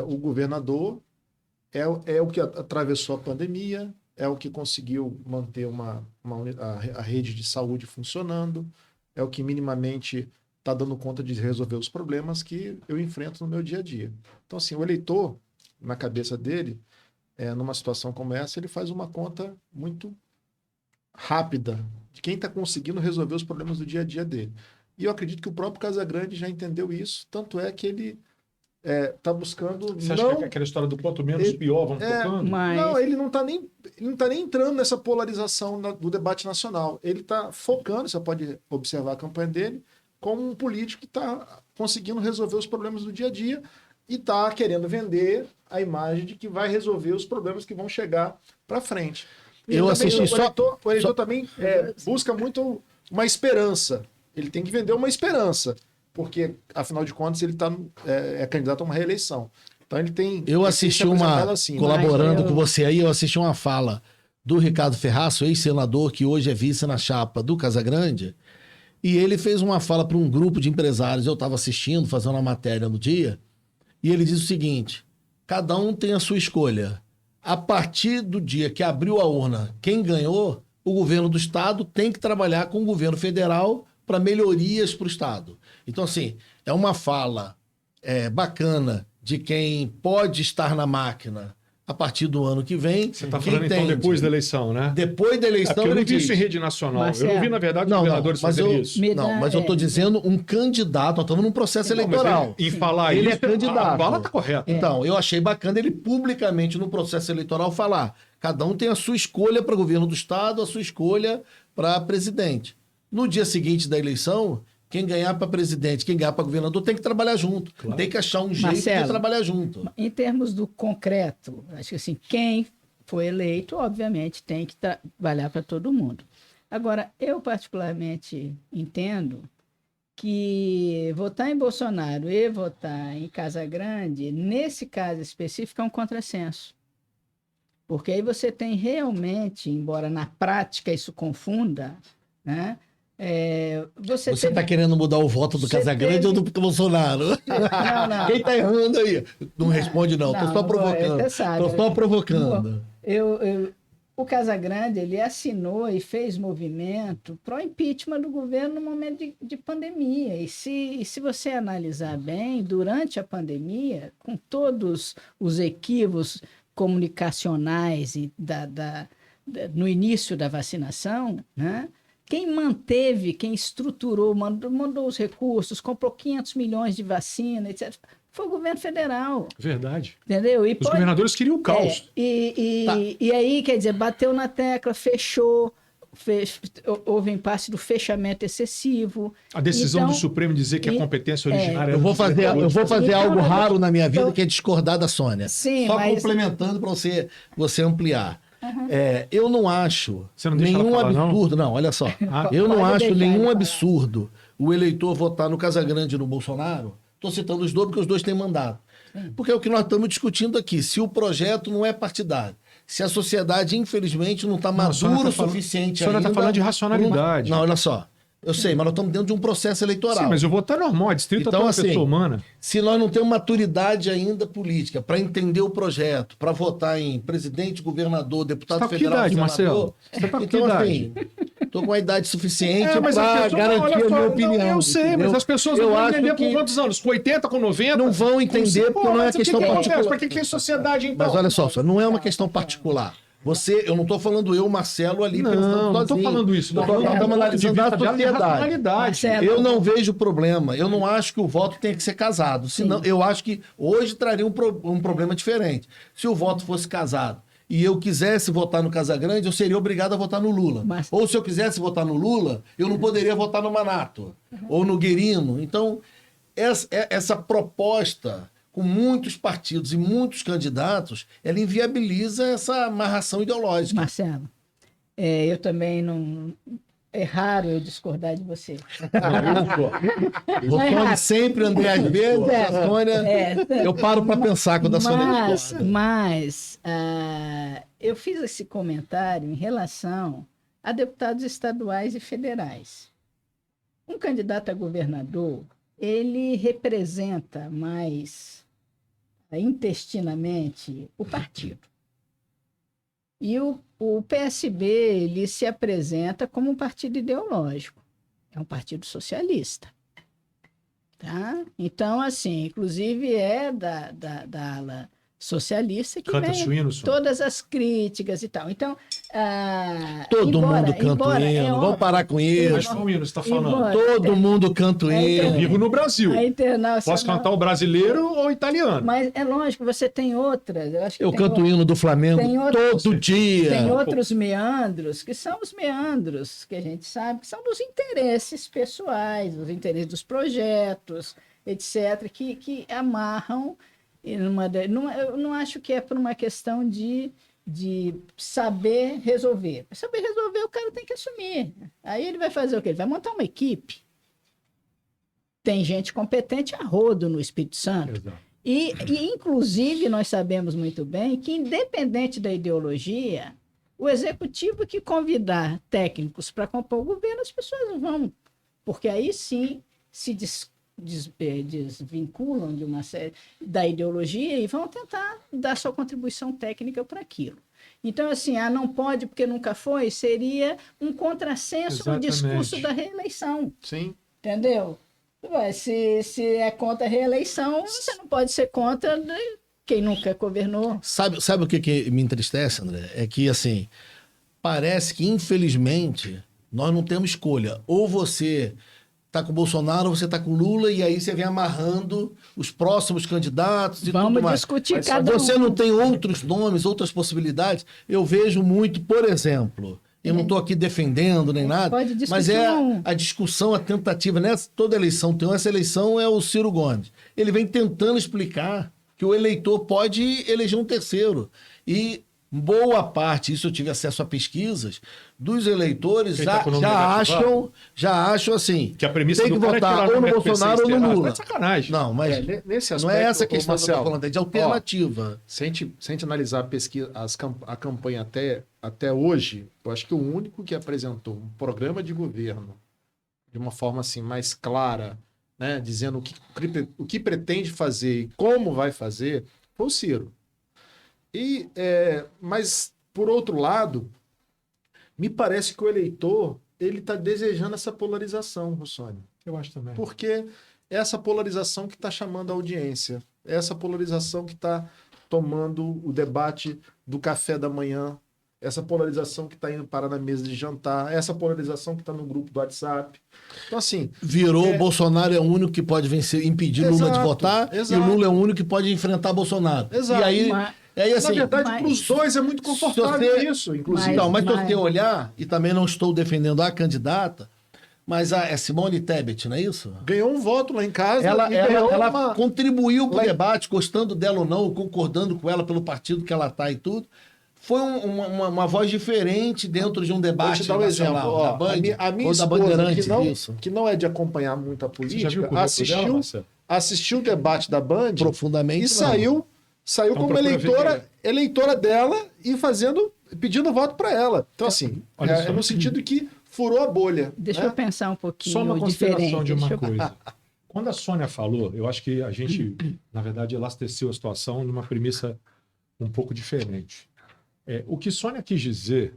o governador é o que atravessou a pandemia, é o que conseguiu manter a rede de saúde funcionando, é o que minimamente está dando conta de resolver os problemas que eu enfrento no meu dia a dia. Então, assim, o eleitor, na cabeça dele, numa situação como essa, ele faz uma conta muito rápida de quem está conseguindo resolver os problemas do dia a dia dele. E eu acredito que o próprio Casagrande já entendeu isso, tanto é que ele está buscando... Você acha que é aquela história do quanto menos pior, vamos tocando? Mas... Não, ele não está nem entrando nessa polarização do debate nacional. Ele está focando, você pode observar a campanha dele, como um político que está conseguindo resolver os problemas do dia a dia e está querendo vender a imagem de que vai resolver os problemas que vão chegar para frente. Eu assisti O eleitor também busca muito uma esperança. Ele tem que vender uma esperança, porque, afinal de contas, ele é candidato a uma reeleição. Então ele tem... Eu assisti colaborando com você aí, eu assisti uma fala do Ricardo Ferraço, ex-senador, que hoje é vice na chapa do Casagrande, e ele fez uma fala para um grupo de empresários, eu estava assistindo, fazendo uma matéria no dia, e ele diz o seguinte, cada um tem a sua escolha. A partir do dia que abriu a urna, quem ganhou, o governo do estado tem que trabalhar com o governo federal para melhorias para o estado. Então, assim, é uma fala bacana de quem pode estar na máquina a partir do ano que vem. Você está falando, então, depois da eleição, né? Depois da eleição, eu não vi isso em rede nacional. Marcelo, eu não vi, na verdade, os governadores fazerem isso. Mas eu estou dizendo um candidato, nós estamos num processo eleitoral. Em falar ele isso, é candidato. A bala está correta. Então, eu achei bacana ele publicamente no processo eleitoral falar, cada um tem a sua escolha para governo do estado, a sua escolha para presidente. No dia seguinte da eleição, Quem ganhar para presidente, quem ganhar para governador, tem que trabalhar junto. Claro. Tem que achar um jeito Marcelo, de trabalhar junto. Em termos do concreto, acho que assim, quem foi eleito, obviamente, tem que trabalhar para todo mundo. Agora, eu particularmente entendo que votar em Bolsonaro e votar em Casagrande, nesse caso específico, é um contrassenso. Porque aí você tem realmente, embora na prática isso confunda, né? Você está querendo mudar o voto do Casagrande ou do Bolsonaro? Não. Quem está errando aí? Não responde, não. Estou só provocando. Estou só provocando. O Casagrande, ele assinou e fez movimento pró-impeachment do governo no momento de pandemia. E se você analisar bem, durante a pandemia, com todos os equívocos comunicacionais no início da vacinação, né? Quem manteve, quem estruturou, mandou os recursos, comprou 500 milhões de vacina, etc., foi o governo federal. Verdade. Entendeu? Os governadores queriam o caos. E aí, quer dizer, bateu na tecla, fechou, houve impasse do fechamento excessivo. A decisão do Supremo dizer que a competência originária... Eu vou fazer algo raro na minha vida, então, que é discordar da Sônia. Sim, só complementando para você ampliar. Eu não acho nenhum absurdo. Não, olha só. Eu não acho nenhum absurdo o eleitor votar no Casagrande e no Bolsonaro. Estou citando os dois porque os dois têm mandato. Porque é o que nós estamos discutindo aqui. Se o projeto não é partidário, se a sociedade, infelizmente, não está madura o suficiente ainda... A senhora está falando de racionalidade. Não, olha só. Eu sei, mas nós estamos dentro de um processo eleitoral. Sim, mas o voto é normal, é distrito então, a toda pessoa humana. Se nós não temos maturidade ainda política para entender o projeto, para votar em presidente, governador, deputado federal, idade, senador... Marcelo? Você está com então, que idade? assim, estou com a idade suficiente para pessoa, garantir a minha opinião. Eu sei, entendeu? Mas as pessoas não vão entender com quantos anos? Com 80, com 90? Não vão entender porque não é questão particular. Para que tem sociedade, então? Mas olha só, não é uma questão particular. Eu não estou falando Marcelo, ali pensando sozinho. Não estou falando isso. Nós estamos analisando a sociedade. Eu não vejo problema. Eu não acho que o voto tenha que ser casado. Senão, eu acho que hoje traria um problema diferente. Se o voto fosse casado e eu quisesse votar no Casagrande, eu seria obrigado a votar no Lula. Ou se eu quisesse votar no Lula, eu não poderia votar no Manato ou no Guerino. Então, essa proposta... com muitos partidos e muitos candidatos, ela inviabiliza essa amarração ideológica. Marcelo, eu também não... É raro eu discordar de você. O Sônia sempre andei às vezes, a Sônia... eu paro para pensar quando a Sônia discorda. Mas eu fiz esse comentário em relação a deputados estaduais e federais. Um candidato a governador, ele representa mais... intestinamente o partido. E o PSB, ele se apresenta como um partido ideológico. É um partido socialista. Tá? Então, assim, inclusive é da ala socialista que vem todas as críticas e tal. Então, todo mundo canta o hino, vamos parar com isso. Mas qual hino você está falando? Todo mundo canta o hino. Eu vivo no Brasil. Posso cantar o brasileiro ou o italiano. Mas é lógico, você tem outras. Eu canto o hino do Flamengo todo dia. Tem outros meandros, que são os meandros que a gente sabe, que são dos interesses pessoais, dos interesses dos projetos, etc., que amarram... Eu não acho que é por uma questão de saber resolver. Para saber resolver, o cara tem que assumir. Aí ele vai fazer o quê? Ele vai montar uma equipe. Tem gente competente a rodo no Espírito Santo. Exato. E, inclusive, nós sabemos muito bem que, independente da ideologia, o executivo que convidar técnicos para compor o governo, as pessoas vão. Porque aí sim se desvinculam de uma série da ideologia e vão tentar dar sua contribuição técnica para aquilo. Então, assim, não pode porque nunca foi, seria um contrassenso no discurso da reeleição. Sim. Entendeu? Se é contra a reeleição, você não pode ser contra quem nunca governou. Sabe o que me entristece, André? É que, assim, parece que, infelizmente, nós não temos escolha. Ou você... tá com o Bolsonaro, você tá com o Lula, e aí você vem amarrando os próximos candidatos e Vamos tudo mais. discutir cada um. Você não tem outros nomes, outras possibilidades? Eu vejo muito, por exemplo, Eu não estou aqui defendendo nem nada, Pode discutir mas é um. a discussão, a tentativa. Toda eleição tem uma. Essa eleição é o Ciro Gomes. Ele vem tentando explicar que o eleitor pode eleger um terceiro. E boa parte, isso eu tive acesso a pesquisas, dos eleitores já acham assim, que a premissa tem que do cara votar ou no Bolsonaro ou no Lula. É sacanagem. Não, mas nesse aspecto, não é essa questão que eu Marcelo, estou falando, é de alternativa. Se a gente analisar a pesquisa, a campanha até hoje, eu acho que o único que apresentou um programa de governo de uma forma assim mais clara, né, dizendo o que pretende fazer e como vai fazer, foi o Ciro. Mas, por outro lado, me parece que o eleitor ele está desejando essa polarização, Rossoni. Eu acho também. Porque é essa polarização que está chamando a audiência, é essa polarização que está tomando o debate do café da manhã, essa polarização que está indo parar na mesa de jantar, essa polarização que está no grupo do WhatsApp. Então, assim... Bolsonaro é o único que pode vencer, impedir Lula de votar, e o Lula é o único que pode enfrentar Bolsonaro. Exato. E aí, assim, na verdade, para os dois é muito confortável isso, inclusive. Mas se você olhar, e também não estou defendendo a candidata, mas é Simone Tebet, não é isso? Ganhou um voto lá em casa. Ela contribuiu para o debate, gostando dela ou não, concordando com ela pelo partido que ela está e tudo. Foi uma voz diferente dentro de um debate nacional. Exemplo, da Band, a minha ou da esposa, Bandeirantes, que não é de acompanhar muito a política, assistiu o debate da Band profundamente e saiu como eleitora dela e pedindo voto para ela. Então, assim, é no sentido que furou a bolha. Deixa eu pensar um pouquinho. Só uma consideração de uma diferente. coisa. Quando a Sônia falou, eu acho que a gente, na verdade, elasteceu a situação numa premissa um pouco diferente. O que Sônia quis dizer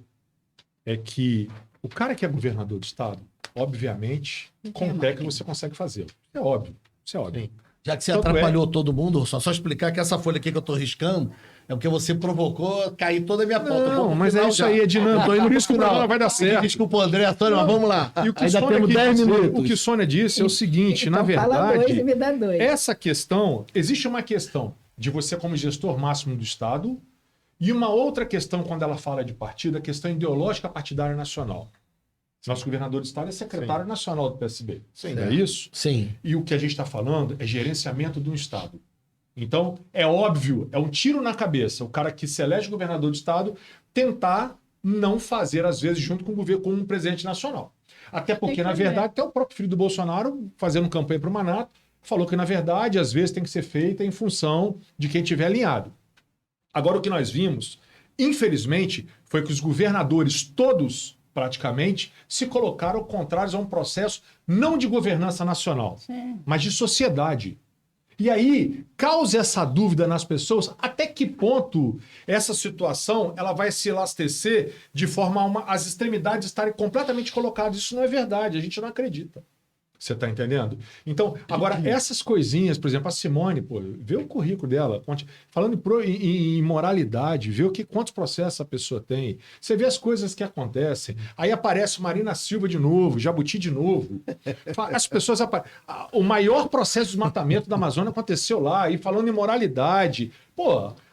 é que o cara que é governador do estado, obviamente, com o técnico você consegue fazê-lo. É óbvio. Isso é óbvio. Sim. Já que você atrapalhou todo mundo, só explicar que essa folha aqui que eu estou riscando é porque você provocou cair toda a minha pauta. Não, mas é isso aí, é dinâmico. Por isso que o programa vai dar certo. Desculpa, André, Antônio, mas vamos lá. E o que ainda temos 10 minutos. O que Sônia disse é o seguinte, Então, na verdade, fala 2 e me dá 2. essa questão, existe uma questão de você como gestor máximo do Estado e uma outra questão, quando ela fala de partido, a questão ideológica partidária nacional. Nosso governador do estado é secretário nacional do PSB. Sim. Não é isso? Sim. E o que a gente está falando é gerenciamento de um estado. Então, é óbvio, é um tiro na cabeça. O cara que se elege governador do estado tentar não fazer, às vezes, junto com o governo, com um presidente nacional. Até porque, na verdade, até o próprio filho do Bolsonaro, fazendo campanha para o Manato, falou que, na verdade, às vezes tem que ser feita em função de quem tiver alinhado. Agora, o que nós vimos, infelizmente, foi que os governadores todos, praticamente, se colocaram contrários a um processo não de governança nacional, mas de sociedade. E aí, causa essa dúvida nas pessoas até que ponto essa situação ela vai se elastecer de forma a as extremidades estarem completamente colocadas. Isso não é verdade, a gente não acredita. Você está entendendo? Então, agora, essas coisinhas, por exemplo, a Simone, vê o currículo dela, falando em moralidade, vê quantos processos a pessoa tem, você vê as coisas que acontecem, aí aparece Marina Silva de novo, Jabuti de novo, as pessoas o maior processo de desmatamento da Amazônia aconteceu lá, e falando em moralidade,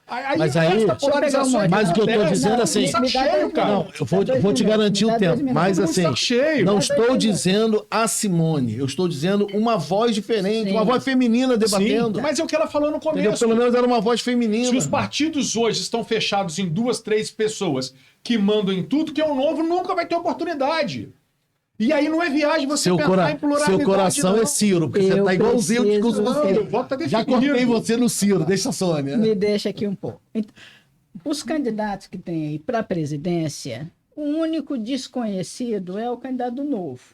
mas o que eu estou dizendo assim, não, eu vou te garantir o tempo, mas assim, não estou dizendo a Simone, eu estou dizendo uma voz diferente, uma voz feminina debatendo. Sim, mas é o que ela falou no começo. Entendeu? Pelo menos era uma voz feminina. Se os partidos hoje estão fechados em 2, 3 pessoas que mandam em tudo, que é o novo nunca vai ter oportunidade. E aí não é viagem você pensar em pluralidade. Seu coração não é Ciro, porque você está igualzinho o discurso do Ciro. Já cortei você no Ciro, deixa a Sônia. Me deixa aqui um pouco. Então, os candidatos que tem aí para a presidência, o único desconhecido é o candidato Novo,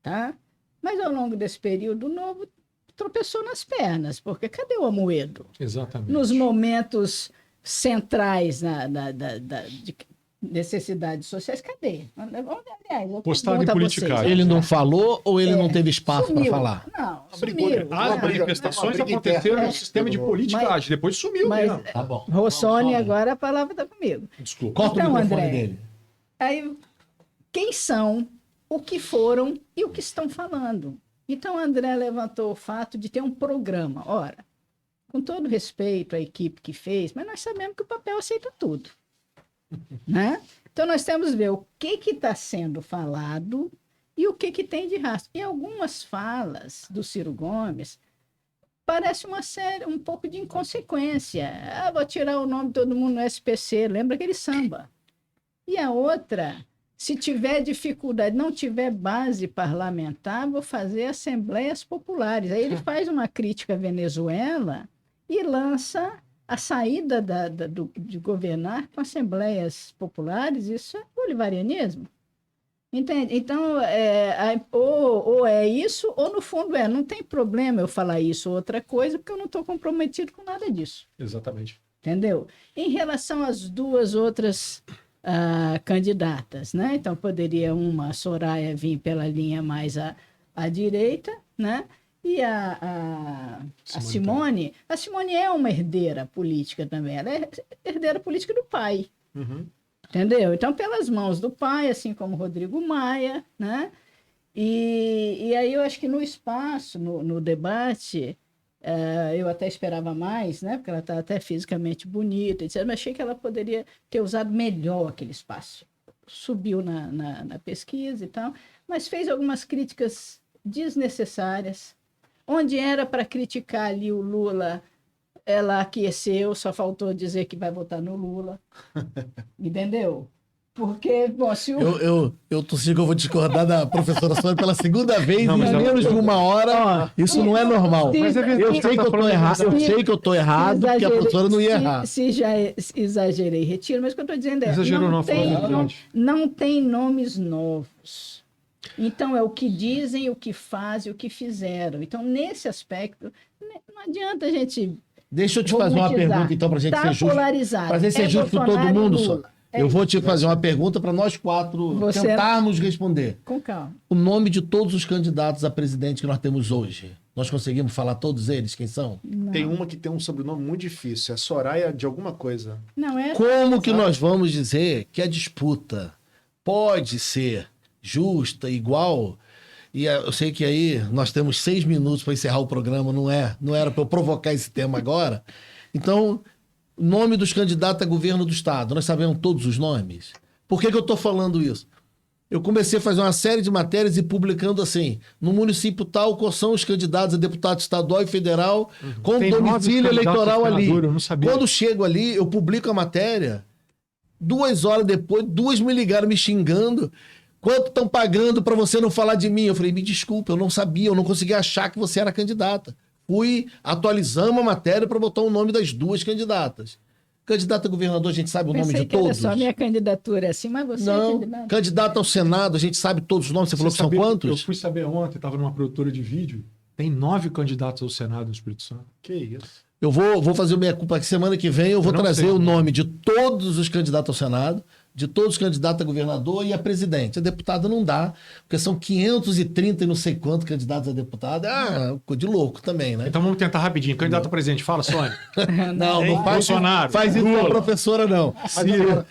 tá? Mas ao longo desse período, o Novo tropeçou nas pernas, porque cadê o Amoedo? Exatamente. Nos momentos centrais de necessidades sociais, cadê? Aliás, postado em politicagem. Ele não falou ou ele não teve espaço para falar? Não, As manifestações aconteceram no sistema de politicagem, depois sumiu mesmo. Tá bom. Rossoni, agora a palavra está comigo. Desculpa. Corta Então, o microfone André, dele. Aí, quem são, o que foram e o que estão falando? Então, o André levantou o fato de ter um programa. Ora, com todo respeito à equipe que fez, mas nós sabemos que o papel aceita tudo. Né? Então, nós temos que ver o que está sendo falado e o que tem de rastro. E algumas falas do Ciro Gomes parece um pouco de inconsequência. Vou tirar o nome de todo mundo no SPC, lembra aquele samba. E a outra, se tiver dificuldade, não tiver base parlamentar, vou fazer assembleias populares. Aí ele faz uma crítica à Venezuela e lança a saída de governar com assembleias populares. Isso é bolivarianismo. Entende? Então, ou é isso, ou no fundo não tem problema eu falar isso ou outra coisa, porque eu não estou comprometido com nada disso. Exatamente. Entendeu? Em relação às duas outras candidatas, né? Então, poderia a Soraya vir pela linha mais à direita, né? E a Simone é uma herdeira política também, ela é herdeira política do pai. Uhum. Entendeu? Então, pelas mãos do pai, assim como Rodrigo Maia, né? E aí eu acho que no espaço, no debate, eu até esperava mais, né? Porque ela está até fisicamente bonita, etc. Mas achei que ela poderia ter usado melhor aquele espaço. Subiu na pesquisa e tal, mas fez algumas críticas desnecessárias. Onde era para criticar ali o Lula, ela aqueceu, só faltou dizer que vai votar no Lula. Entendeu? Porque, bom, se o... Eu tossi que eu vou discordar da professora Sônia pela segunda vez em menos de uma hora. Isso não é normal. Mas eu sei que eu estou errado. Eu sei que eu estou errado, porque a professora não ia errar. Se já exagerei, retiro. Mas o que eu estou dizendo é... Exagerou não tem nomes novos. Então, é o que dizem, o que fazem, o que fizeram. Então, nesse aspecto, não adianta a gente... Deixa eu te fazer uma pergunta, então, para a gente ser justo. Polarizado. Para a gente ser justo com todo mundo, só. Eu vou te fazer uma pergunta para nós quatro tentarmos responder. Com calma. O nome de todos os candidatos a presidente que nós temos hoje, nós conseguimos falar todos eles? Quem são? Não. Tem uma que tem um sobrenome muito difícil. É Soraya de alguma coisa. Não é. Como que nós vamos dizer que a disputa pode ser justa, igual? E eu sei que aí nós temos 6 minutos para encerrar o programa, não era para eu provocar esse tema agora. Então, nome dos candidatos a governo do Estado, nós sabemos todos os nomes. Por que eu estou falando isso? Eu comecei a fazer uma série de matérias e publicando assim, no município tal, quais são os candidatos a deputado estadual e federal, com domicílio eleitoral ali. Eu não sabia. Quando chego ali, eu publico a matéria, 2 horas depois, 2 me ligaram me xingando. Quanto estão pagando para você não falar de mim? Eu falei, me desculpa, eu não sabia, eu não conseguia achar que você era candidata. Atualizamos a matéria para botar o nome das 2 candidatas. Candidata a governador, a gente sabe o nome de todos? Pensei que era só minha candidatura é assim, mas você não. É candidata. Candidata ao Senado, a gente sabe todos os nomes. Você falou que são quantos? Eu fui saber ontem, estava numa produtora de vídeo, tem 9 candidatos ao Senado no Espírito Santo. Que isso? Eu vou fazer o meia-culpa, que semana que vem eu vou trazer o nome de todos os candidatos ao Senado, de todos os candidatos a governador e a presidente. A deputada não dá, porque são 530 e não sei quantos candidatos a deputada. Ficou de louco também, né? Então vamos tentar rapidinho. Candidato a presidente, fala, Sônia. Não faz Bolsonaro. Faz isso com a professora, não.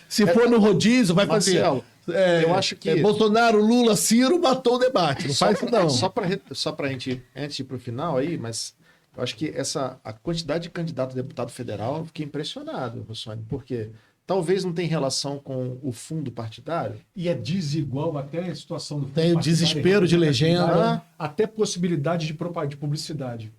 Se for no rodízio, vai fazer. Marcelo, eu acho que... Bolsonaro, Lula, Ciro, matou o debate. Não faz isso, não. Só pra gente, antes de ir pro final aí, mas... Eu acho que a quantidade de candidato a deputado federal, eu fiquei impressionado, Rossoni, porque talvez não tenha relação com o fundo partidário. E é desigual até a situação do fundo tem o desespero de legenda. Até possibilidade de publicidade.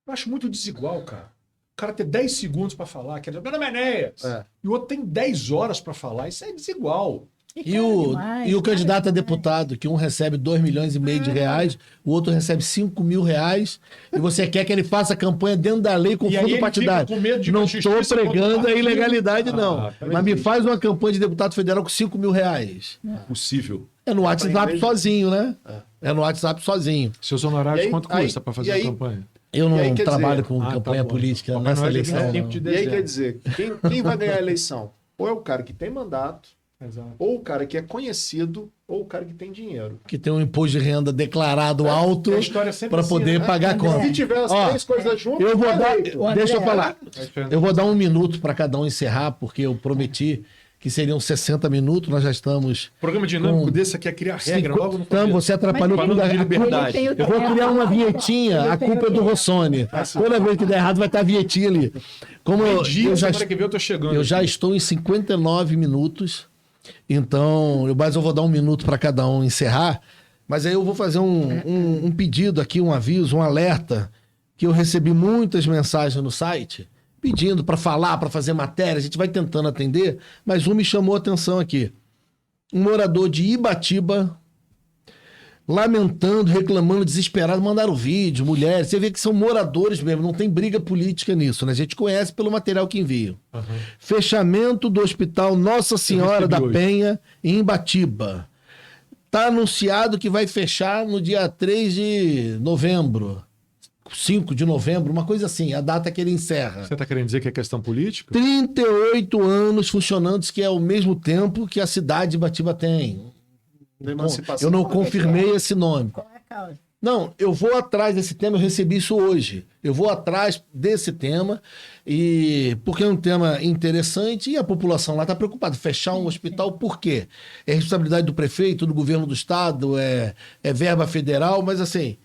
Eu acho muito desigual, cara. O cara ter 10 segundos para falar, quer dizer, meu nome é Enéas, e o outro tem 10 horas para falar, isso é desigual. E o candidato a deputado, que um recebe 2,5 milhões de reais, o outro recebe 5 mil reais, e você quer que ele faça campanha dentro da lei com fundo partidário. Não estou pregando a ilegalidade, não. Mas me faz uma campanha de deputado federal com 5 mil reais. Possível. É no WhatsApp sozinho, né? É no WhatsApp sozinho. Seus honorários, quanto custa para fazer a campanha? Eu não trabalho com campanha política então, nessa eleição. E aí quer dizer, quem vai ganhar a eleição? Ou é o cara que tem mandato, exato, ou o cara que é conhecido, ou o cara que tem dinheiro. Que tem um imposto de renda declarado alto para poder pagar a conta. Se tiver as 3 coisas juntas, eu vou dar, deixa eu falar. Eu vou dar 1 minuto para cada um encerrar, porque eu prometi que seriam 60 minutos, nós já estamos... Programa dinâmico desse aqui é criar regra logo no começo. Você atrapalhou tudo. De liberdade. Eu vou criar uma vinhetinha, a culpa é do Rossoni. Toda vez que der errado vai estar a vinhetinha ali. Como semana que vem eu tô chegando. Eu já estou em 59 minutos. Então, mas eu vou dar um minuto para cada um encerrar. Mas aí eu vou fazer um pedido aqui, um aviso, um alerta, que eu recebi muitas mensagens no site, pedindo para falar, para fazer matéria. A gente vai tentando atender, mas um me chamou a atenção aqui. Um morador de Ibatiba, lamentando, reclamando, desesperado, mandaram vídeo, mulheres. Você vê que são moradores mesmo, não tem briga política nisso, né? A gente conhece pelo material que enviam. Uhum. Fechamento do Hospital Nossa Senhora da Penha, em Ibatiba. Está anunciado que vai fechar no dia 3 de novembro. 5 de novembro, uma coisa assim, a data que ele encerra. Você está querendo dizer que é questão política? 38 anos funcionando, que é o mesmo tempo que a cidade de Ibatiba tem. Eu não confirmei esse nome. Qual é a causa? Não, eu vou atrás desse tema, eu recebi isso hoje. Eu vou atrás desse tema, porque é um tema interessante e a população lá está preocupada. Fechar um hospital, por quê? É responsabilidade do prefeito, do governo do estado, é verba federal, mas assim,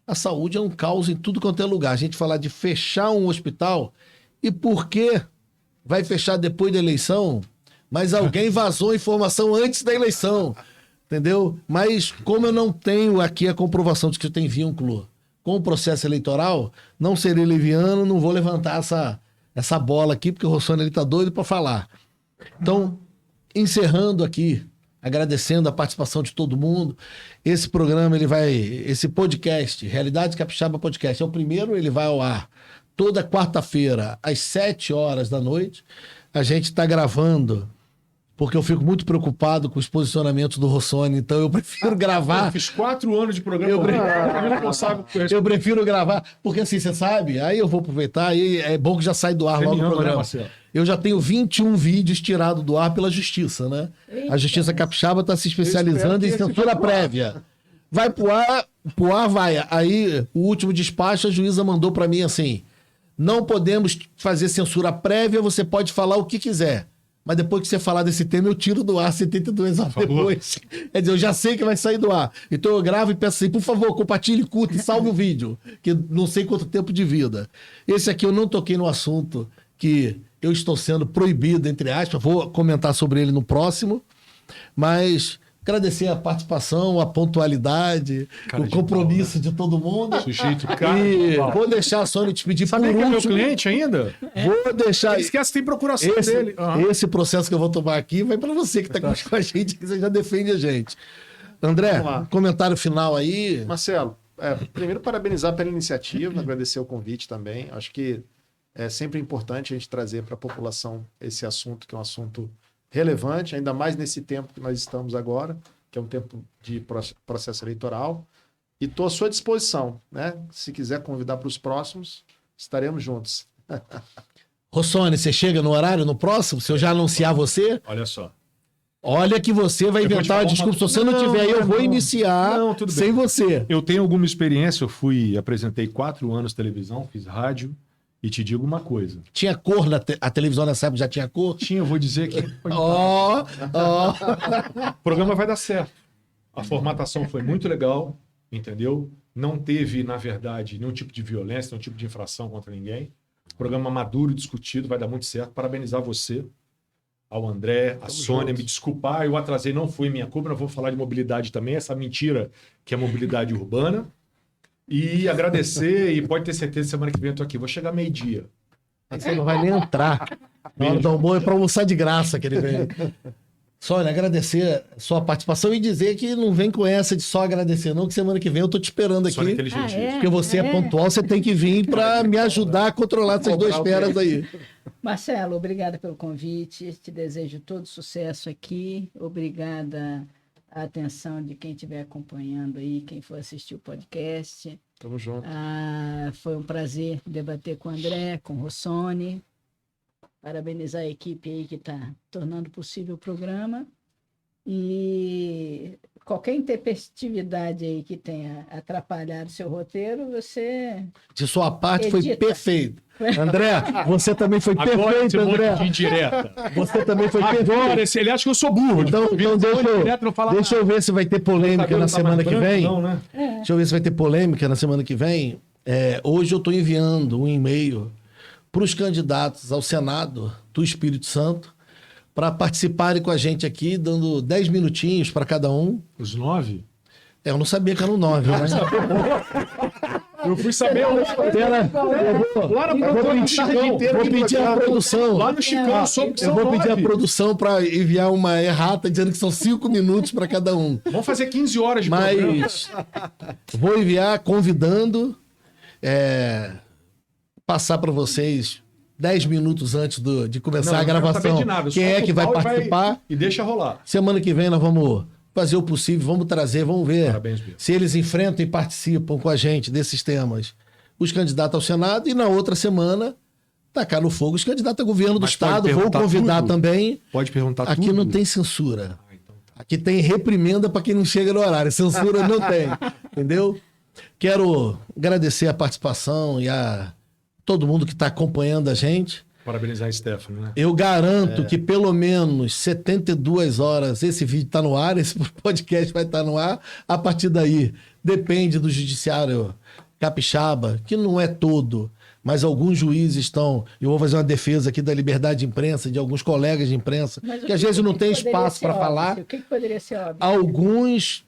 a saúde é um caos em tudo quanto é lugar. A gente falar de fechar um hospital, e por que vai fechar depois da eleição, mas alguém vazou informação antes da eleição. Entendeu? Mas como eu não tenho aqui a comprovação de que eu tenho vínculo com o processo eleitoral, não serei leviano, não vou levantar essa bola aqui, porque o Rossoni está doido para falar. Então, encerrando aqui, agradecendo a participação de todo mundo, esse programa, esse podcast, Realidade Capixaba Podcast, é o primeiro, ele vai ao ar toda quarta-feira, às 7h da noite. A gente está gravando porque eu fico muito preocupado com os posicionamentos do Rossoni, então eu prefiro gravar. Eu fiz 4 anos de programa. Eu prefiro gravar, porque assim, você sabe, aí eu vou aproveitar, aí é bom que já sai do ar logo o programa. Né, eu já tenho 21 vídeos tirados do ar pela Justiça, né? Eita. A Justiça Capixaba está se especializando em censura prévia. Vai pro ar vai. Aí, o último despacho, a juíza mandou para mim assim, não podemos fazer censura prévia, você pode falar o que quiser. Mas depois que você falar desse tema, eu tiro do ar 72 horas depois. Quer dizer, eu já sei que vai sair do ar. Então eu gravo e peço assim, por favor, compartilhe, curta e salve o vídeo, que não sei quanto tempo de vida. Esse aqui eu não toquei no assunto que eu estou sendo proibido, entre aspas, vou comentar sobre ele no próximo, mas agradecer a participação, a pontualidade, o compromisso de todo mundo. Sujeito, cara. E vou deixar a Sônia te pedir por último. Sabe que é meu cliente ainda? Vou deixar... Esquece que tem procuração dele. Esse processo que eu vou tomar aqui vai para você que está com a gente, que você já defende a gente. André, um comentário final aí. Marcelo, primeiro parabenizar pela iniciativa, agradecer o convite também. Acho que é sempre importante a gente trazer para a população esse assunto, que é um assunto relevante, ainda mais nesse tempo que nós estamos agora, que é um tempo de processo eleitoral, e estou à sua disposição, né? Se quiser convidar para os próximos, estaremos juntos. Rossoni, você chega no horário no próximo? Se eu já anunciar você? Olha só. Olha que você vai inventar uma desculpa. Se você não tiver aí, eu vou iniciar sem você. Eu tenho alguma experiência, eu apresentei 4 anos televisão, fiz rádio, e te digo uma coisa. Tinha cor a televisão nessa época? Já tinha cor? Tinha, eu vou dizer que... O programa vai dar certo. A formatação foi muito legal, entendeu? Não teve, na verdade, nenhum tipo de violência, nenhum tipo de infração contra ninguém. Programa maduro e discutido, vai dar muito certo. Parabenizar você, ao André, a Sônia, me desculpar, eu atrasei, não foi minha culpa, nós vamos falar de mobilidade também, essa mentira que é mobilidade urbana. E agradecer, e pode ter certeza, semana que vem eu tô aqui. Vou chegar meio-dia. Você não vai nem entrar. Na hora do almoço é para almoçar de graça que ele vem. Sônia, agradecer a sua participação e dizer que não vem com essa de só agradecer, não, que semana que vem eu tô te esperando aqui. Sônia inteligentíssima. Porque você é pontual, você tem que vir para me ajudar a controlar essas 2 feras aí. Marcelo, obrigada pelo convite. Te desejo todo sucesso aqui. Obrigada a atenção de quem estiver acompanhando aí, quem for assistir o podcast. Tamo junto. Foi um prazer debater com o André, com o Rossoni. Parabenizar a equipe aí que está tornando possível o programa. E qualquer intempestividade aí que tenha atrapalhado seu roteiro, você... De sua parte foi perfeito. André, você também foi perfeito, André. De indireta. Você também foi perfeito. Agora, ele acha que eu sou burro. Então deixa eu ver se vai ter polêmica na semana que vem. Não, né? Deixa eu ver se vai ter polêmica na semana que vem. Hoje eu estou enviando um e-mail para os candidatos ao Senado do Espírito Santo para participarem com a gente aqui, dando 10 minutinhos para cada um. Os 9? Eu não sabia que eram 9, mas... Eu fui saber lá na Vou pedir a produção. Lá no Chicão, soube que Eu são vou pedir a 9. produção para enviar uma errata dizendo que são 5 minutos para cada um. Vamos fazer 15 horas de programa. Mas vou enviar convidando, passar para vocês 10 minutos antes de começar Não, a não quero saber gravação. de nada, Quem é que vai participar? E deixa rolar. Semana que vem nós vamos fazer o possível, vamos trazer, vamos ver Parabéns, Bill. se eles enfrentam e participam com a gente desses temas os candidatos ao Senado, e na outra semana tacar no fogo os candidatos a governo do Mas pode Estado. Vou perguntar convidar tudo? também. Pode perguntar Aqui tudo? não tem censura. Então tá. Aqui tem reprimenda para quem não chega no horário. Censura não tem. Entendeu? Quero agradecer a participação e a todo mundo que está acompanhando a gente. Parabenizar a Stephanie, né? Eu garanto que pelo menos 72 horas esse vídeo está no ar, esse podcast vai estar no ar. A partir daí, depende do judiciário capixaba, que não é todo, mas alguns juízes estão... Eu vou fazer uma defesa aqui da liberdade de imprensa, de alguns colegas de imprensa, que às vezes não tem espaço para falar. O que poderia ser óbvio?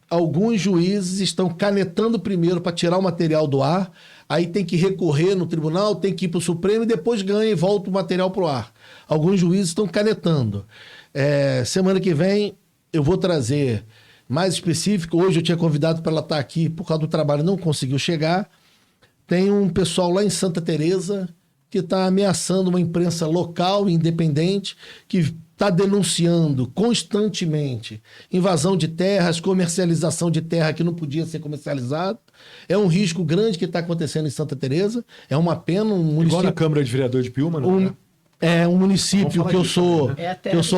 Alguns juízes estão canetando primeiro para tirar o material do ar, aí tem que recorrer no tribunal, tem que ir para o Supremo e depois ganha e volta o material para o ar. Alguns juízes estão canetando. Semana que vem eu vou trazer mais específico. Hoje eu tinha convidado para ela estar aqui, por causa do trabalho não conseguiu chegar. Tem um pessoal lá em Santa Teresa que está ameaçando uma imprensa local, independente, que está denunciando constantemente invasão de terras, comercialização de terra que não podia ser comercializado. É um risco grande que está acontecendo em Santa Teresa. É uma pena, um município... Igual na Câmara de Vereador de Piúma, não é? Um município que eu sou,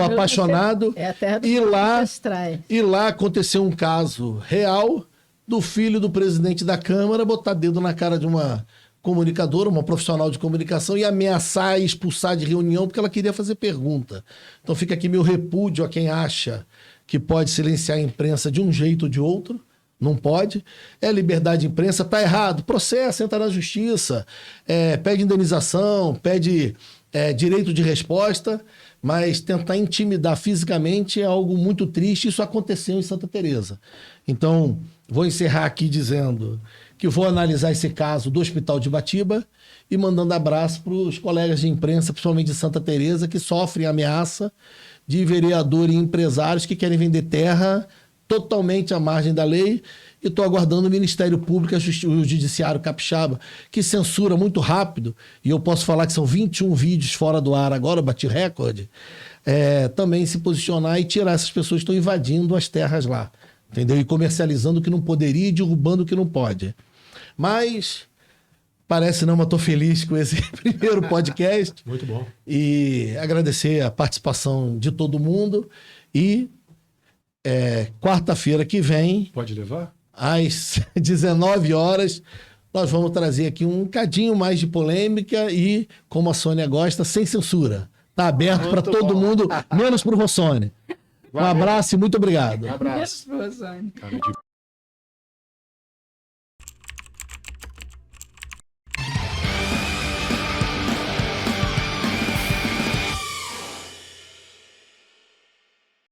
apaixonado. É a terra dos ancestrais. E lá aconteceu um caso real do filho do presidente da Câmara botar dedo na cara de uma comunicadora, uma profissional de comunicação, e ameaçar e expulsar de reunião porque ela queria fazer pergunta. Então fica aqui meu repúdio a quem acha que pode silenciar a imprensa de um jeito ou de outro. Não pode. É liberdade de imprensa, tá errado. Processa, entra na justiça, pede indenização, pede direito de resposta, mas tentar intimidar fisicamente é algo muito triste. Isso aconteceu em Santa Teresa. Então, vou encerrar aqui dizendo que vou analisar esse caso do Hospital de Ibatiba e mandando abraço para os colegas de imprensa, principalmente de Santa Teresa, que sofrem ameaça de vereador e empresários que querem vender terra totalmente à margem da lei. E estou aguardando o Ministério Público e o Judiciário Capixaba, que censura muito rápido, e eu posso falar que são 21 vídeos fora do ar agora, eu bati recorde, também se posicionar e tirar essas pessoas que estão invadindo as terras lá, entendeu? E comercializando o que não poderia e derrubando o que não pode. Mas parece não, mas estou feliz com esse primeiro podcast. Muito bom. E agradecer a participação de todo mundo. E quarta-feira que vem, Pode levar? às 19 horas, nós vamos trazer aqui um cadinho mais de polêmica e, como a Sônia gosta, sem censura. Está aberto para todo mundo, menos para o Rossoni. Um abraço e muito obrigado. Um abraço. Rosane. Cara de